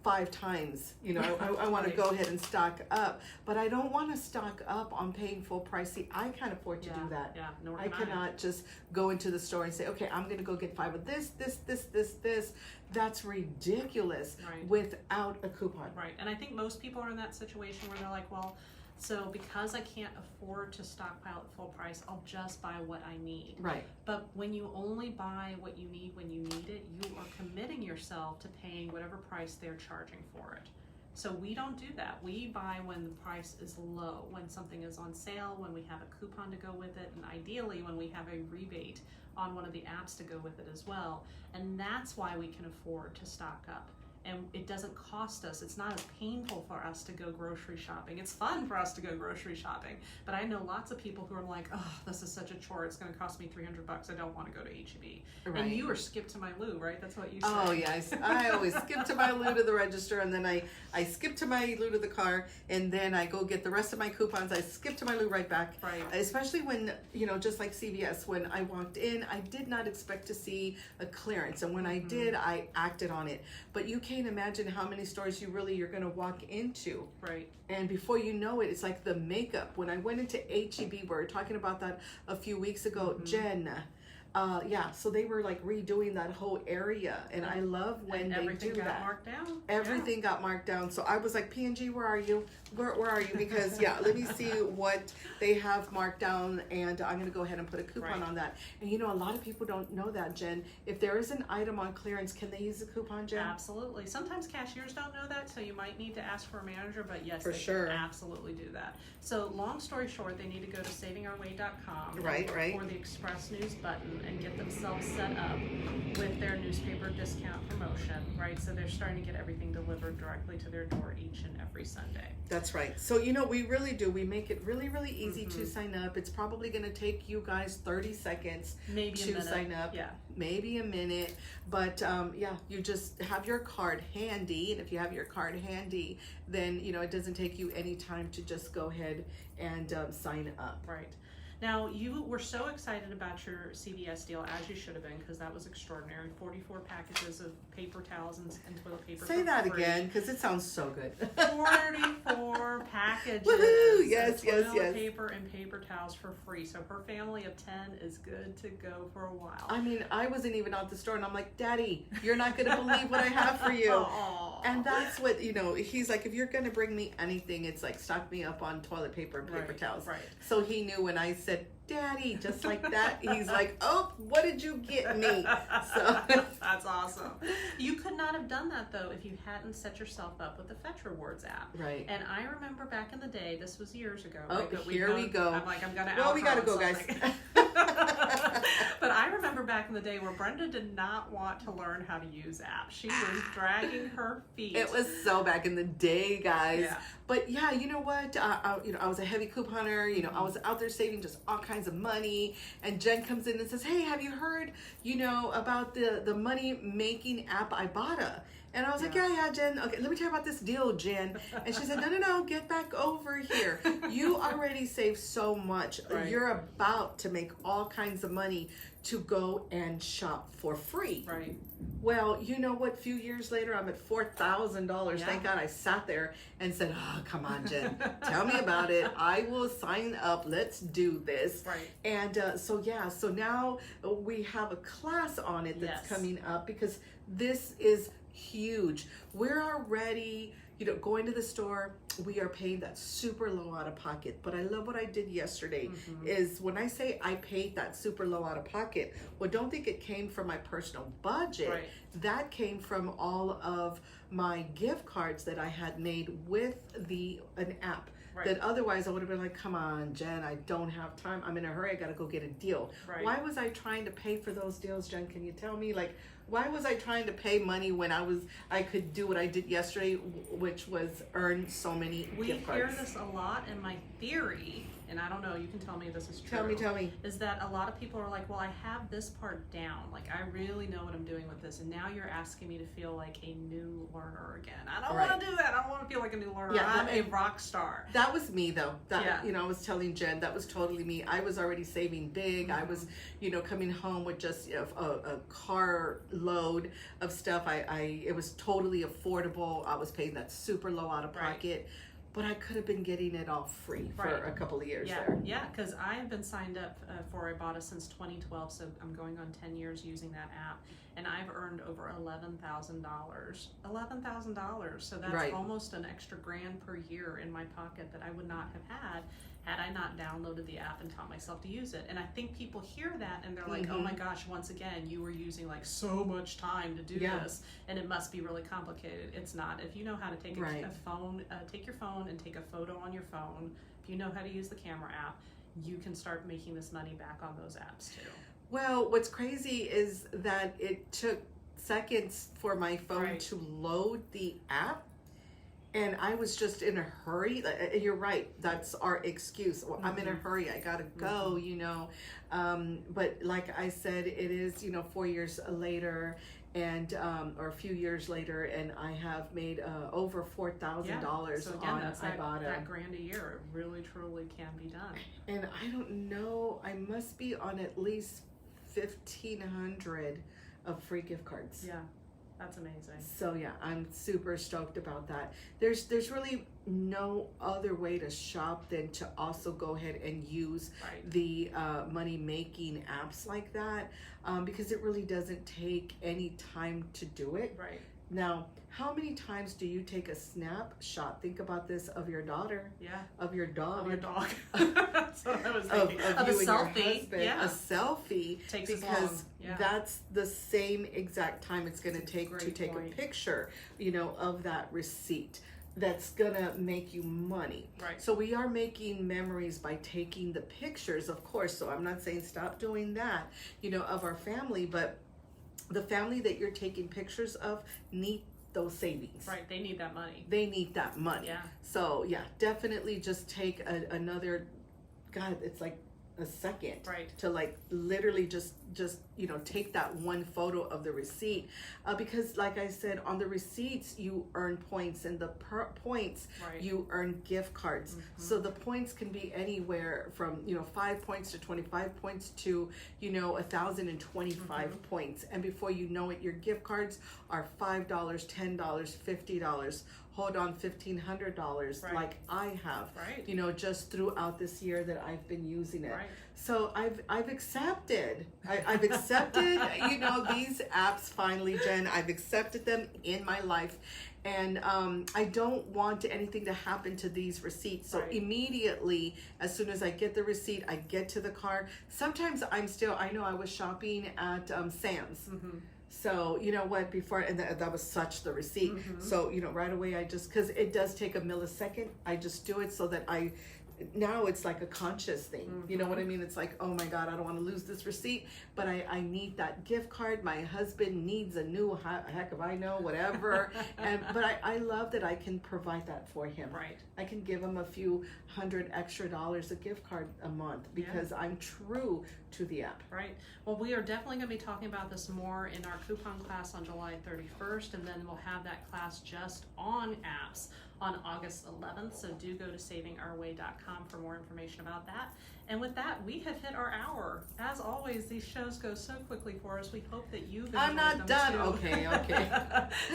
5 times, you know. I want to go ahead and stock up, but I don't want to stock up on paying full price. See, I can't afford to do that. I cannot just go into the store and say, okay, I'm going to go get 5 of this. That's ridiculous without a coupon. And I think most people are in that situation where they're like, well, so because I can't afford to stockpile at full price, I'll just buy what I need. But when you only buy what you need when you need it, you are committing yourself to paying whatever price they're charging for it. So we don't do that. We buy when the price is low, when something is on sale, when we have a coupon to go with it, and ideally when we have a rebate on one of the apps to go with it as well. And that's why we can afford to stock up. And it doesn't cost us. It's not as painful for us to go grocery shopping. It's fun for us to go grocery shopping. But I know lots of people who are like, oh, this is such a chore. It's going to cost me $300. I don't want to go to HEB. And you are skip to my Lou, right? That's what you say. Oh, yes. I always skip to my Lou to the register, and then I skip to my Lou to the car, and then I go get the rest of my coupons. I skip to my Lou right back. Especially when, you know, just like CVS, when I walked in, I did not expect to see a clearance. And when I did, I acted on it. But you can't imagine how many stores you're going to walk into. And before you know it, it's like the makeup. When I went into HEB, we were talking about that a few weeks ago, Jen, So they were like redoing that whole area, and I love when and they everything do got that. marked down. Everything got marked down. So I was like, P&G, where are you? Where are you? Because let me see what they have marked down, and I'm gonna go ahead and put a coupon on that. And you know, a lot of people don't know that, Jen. If there is an item on clearance, can they use a coupon, Jen? Absolutely. Sometimes cashiers don't know that, so you might need to ask for a manager, but yes, For they sure. can absolutely do that. So long story short, they need to go to savingourway.com Right. for the Express News button and get themselves set up with their newspaper discount promotion, right? So they're starting to get everything delivered directly to their door each and every Sunday. That's right. So, you know, we really do. We make it really, really easy to sign up. It's probably going to take you guys 30 seconds Maybe to a minute. sign up. Yeah. Maybe a minute. But, you just have your card handy. And if you have your card handy, then, you know, it doesn't take you any time to just go ahead and sign up. Right. Now, you were so excited about your CVS deal, as you should have been, because that was extraordinary. 44 packages of paper towels and toilet paper. Say that again, because it sounds so good. 44 packages Woohoo! Yes, of yes, toilet yes. paper and paper towels for free. So her family of 10 is good to go for a while. I mean, I wasn't even at the store, and I'm like, Daddy, you're not going to believe what I have for you. Aww. And that's what, you know, he's like, if you're going to bring me anything, it's like, stock me up on toilet paper and paper towels. Right. So he knew when I said, Daddy, just like that, he's like, oh, what did you get me? So That's awesome. You could not have done that, though, if you hadn't set yourself up with the Fetch Rewards app. Right. And I remember back in the day, this was years ago. Oh, right? But here we go. I'm like, I'm going to Well, we got to go, guys. But I remember back in the day where Brenda did not want to learn how to use apps. She was dragging her feet. It was so back in the day, guys. Yeah. But yeah, you know what? I was a heavy couponer. You know, I was out there saving just all kinds of money. And Jen comes in and says, "Hey, have you heard, you know, about the money making app Ibotta?" And I was like, yeah, Jen. Okay, let me tell you about this deal, Jen. And she said, no, get back over here. You already saved so much. Right. You're about to make all kinds of money to go and shop for free. Right. Well, you know what? A few years later, I'm at $4,000. Yeah. Thank God I sat there and said, oh, come on, Jen. Tell me about it. I will sign up. Let's do this. Right. And so now we have a class on it that's coming up because this is huge. We're already, you know, going to the store, we are paying that super low out of pocket. But I love what I did yesterday is when I say I paid that super low out of pocket, well, don't think it came from my personal budget. Right. That came from all of my gift cards that I had made with an app. Right. That otherwise I would have been like, come on, Jen, I don't have time. I'm in a hurry. I got to go get a deal. Right. Why was I trying to pay for those deals, Jen? Can you tell me? Like, why was I trying to pay money when I could do what I did yesterday, which was earn so many gift cards? We hear this a lot, and my theory, and I don't know, you can tell me if this is true. Tell me. Is that a lot of people are like, well, I have this part down. Like, I really know what I'm doing with this. And now you're asking me to feel like a new learner again. I don't want to do that. I don't want to feel like a new learner. I'm a rock star. That was me, though. You know, I was telling Jen, that was totally me. I was already saving big. I was, you know, coming home with just a car load of stuff. It was totally affordable. I was paying that super low out of pocket. But I could have been getting it all free for a couple of years there. Yeah, because I have been signed up for Ibotta since 2012, so I'm going on 10 years using that app, and I've earned over $11,000. $11,000, so that's almost an extra grand per year in my pocket that I would not have had I not downloaded the app and taught myself to use it. And I think people hear that and they're like, oh my gosh, once again, you were using like so much time to do this, and it must be really complicated. It's not. If you know how to take a phone, take your phone and take a photo on your phone, if you know how to use the camera app, you can start making this money back on those apps too. Well, what's crazy is that it took seconds for my phone to load the app. And I was just in a hurry. You're right. That's our excuse. Well, I'm in a hurry. I gotta go, you know. But like I said, it is, you know, 4 years later, and or a few years later, and I have made over $4,000 on Ibotta. That grand a year. It really, truly can be done. And I don't know. I must be on at least 1,500 of free gift cards. Yeah. That's amazing. So yeah, I'm super stoked about that. There's really no other way to shop than to also go ahead and use the money making apps like that, because it really doesn't take any time to do it. Right. Now, how many times do you take a snapshot? Think about this, of your daughter, of your dog, of your dog. That's what I was thinking. Of a you and selfie. your husband, a selfie, Takes because that's the same exact time it's going to take to take a picture, of that receipt. That's gonna make you money. Right. So we are making memories by taking the pictures, of course. So I'm not saying stop doing that, of our family, but the family that you're taking pictures of need those savings. Right, they need that money. They need that money. Yeah. So yeah, definitely just take another, God, it's like a second to like literally just take that one photo of the receipt, because like I said, on the receipts you earn points, and the points you earn gift cards. So the points can be anywhere from 5 points to 25 points to 1,025 points, and before you know it, your gift cards are $5, $10, $50. Hold on, $1,500 like I have, just throughout this year that I've been using it. So I've accepted. I've accepted, these apps finally, Jen. I've accepted them in my life. And I don't want anything to happen to these receipts. So immediately, as soon as I get the receipt, I get to the car. Sometimes I know I was shopping at Sam's. So, you know what, before, and that was such the receipt. So, right away, because it does take a millisecond, I just do it so that now it's like a conscious thing. You know what I mean? It's like, oh my God, I don't want to lose this receipt, but I need that gift card. My husband needs a new, heck if I know, whatever. But I love that I can provide that for him. I can give him a few $100 extra a gift card a month, because I'm true to the app. Well, we are definitely going to be talking about this more in our coupon class on July 31st, and then we'll have that class just on apps on August 11th. So do go to savingourway.com for more information about that. And with that, we have hit our hour. As always, these shows go so quickly for us. We hope that you've enjoyed them. I'm not done. Too. Okay.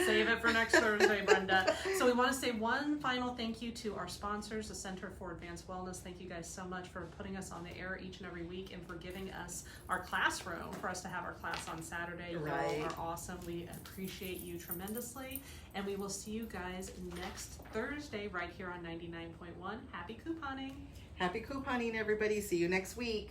Save it for next Thursday, Brenda. So we want to say one final thank you to our sponsors, the Center for Advanced Wellness. Thank you guys so much for putting us on the air each and every week, and for giving us our classroom for us to have our class on Saturday. You all are awesome. We appreciate you tremendously. And we will see you guys next Thursday right here on 99.1. Happy couponing. Happy couponing, everybody. See you next week.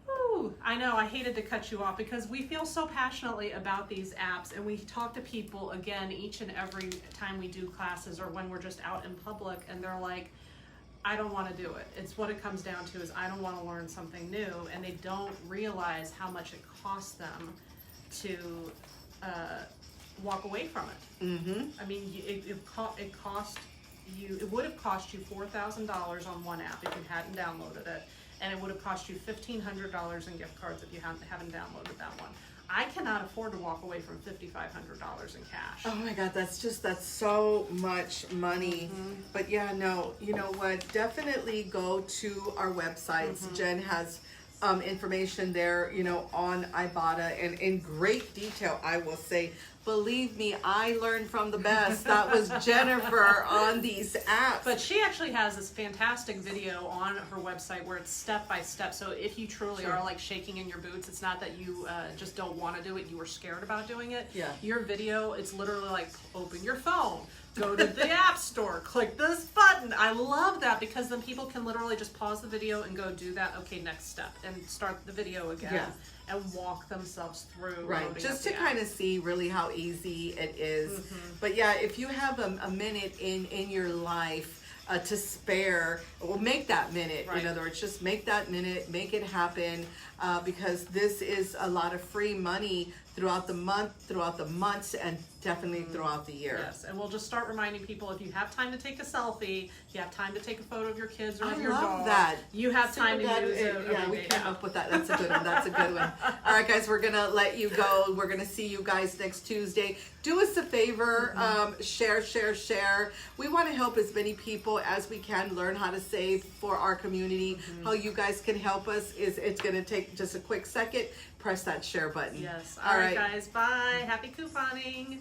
Whew. I know, I hated to cut you off because we feel so passionately about these apps, and we talk to people, again, each and every time we do classes or when we're just out in public, and they're like, I don't want to do it. It's what it comes down to, is I don't want to learn something new, and they don't realize how much it costs them to walk away from it. I mean, it would have cost you $4,000 on one app if you hadn't downloaded it, and it would have cost you $1,500 in gift cards if you haven't downloaded that one. I cannot afford to walk away from $5,500 in cash. Oh my God, that's so much money. But yeah, no, you know what? Definitely go to our websites. Jen has information there, on Ibotta, and in great detail, I will say. Believe me, I learned from the best. That was Jennifer on these apps. But she actually has this fantastic video on her website where it's step by step. So if you truly are like shaking in your boots, it's not that you just don't want to do it, you were scared about doing it. Your video, it's literally like, open your phone, go to the app store, click this button. I love that, because then people can literally just pause the video and go do that. Okay, next step, and start the video again. And walk themselves through. Just to kind of see really how easy it is. But yeah, if you have a minute in your life to spare, well, make that minute. In other words, just make that minute, make it happen, because this is a lot of free money throughout the month, throughout the months, and definitely throughout the year. Yes, and we'll just start reminding people, if you have time to take a selfie, if you have time to take a photo of your kids or I of your love dog, that. you have time Super to use good. it. Yeah, we came up with that. That's a good one. That's a good one. All right, guys, we're gonna let you go. We're gonna see you guys next Tuesday. Do us a favor, share. We want to help as many people as we can learn how to save for our community. How you guys can help us is it's gonna take just a quick second. Press that share button. Yes. All right, guys. Bye. Happy couponing.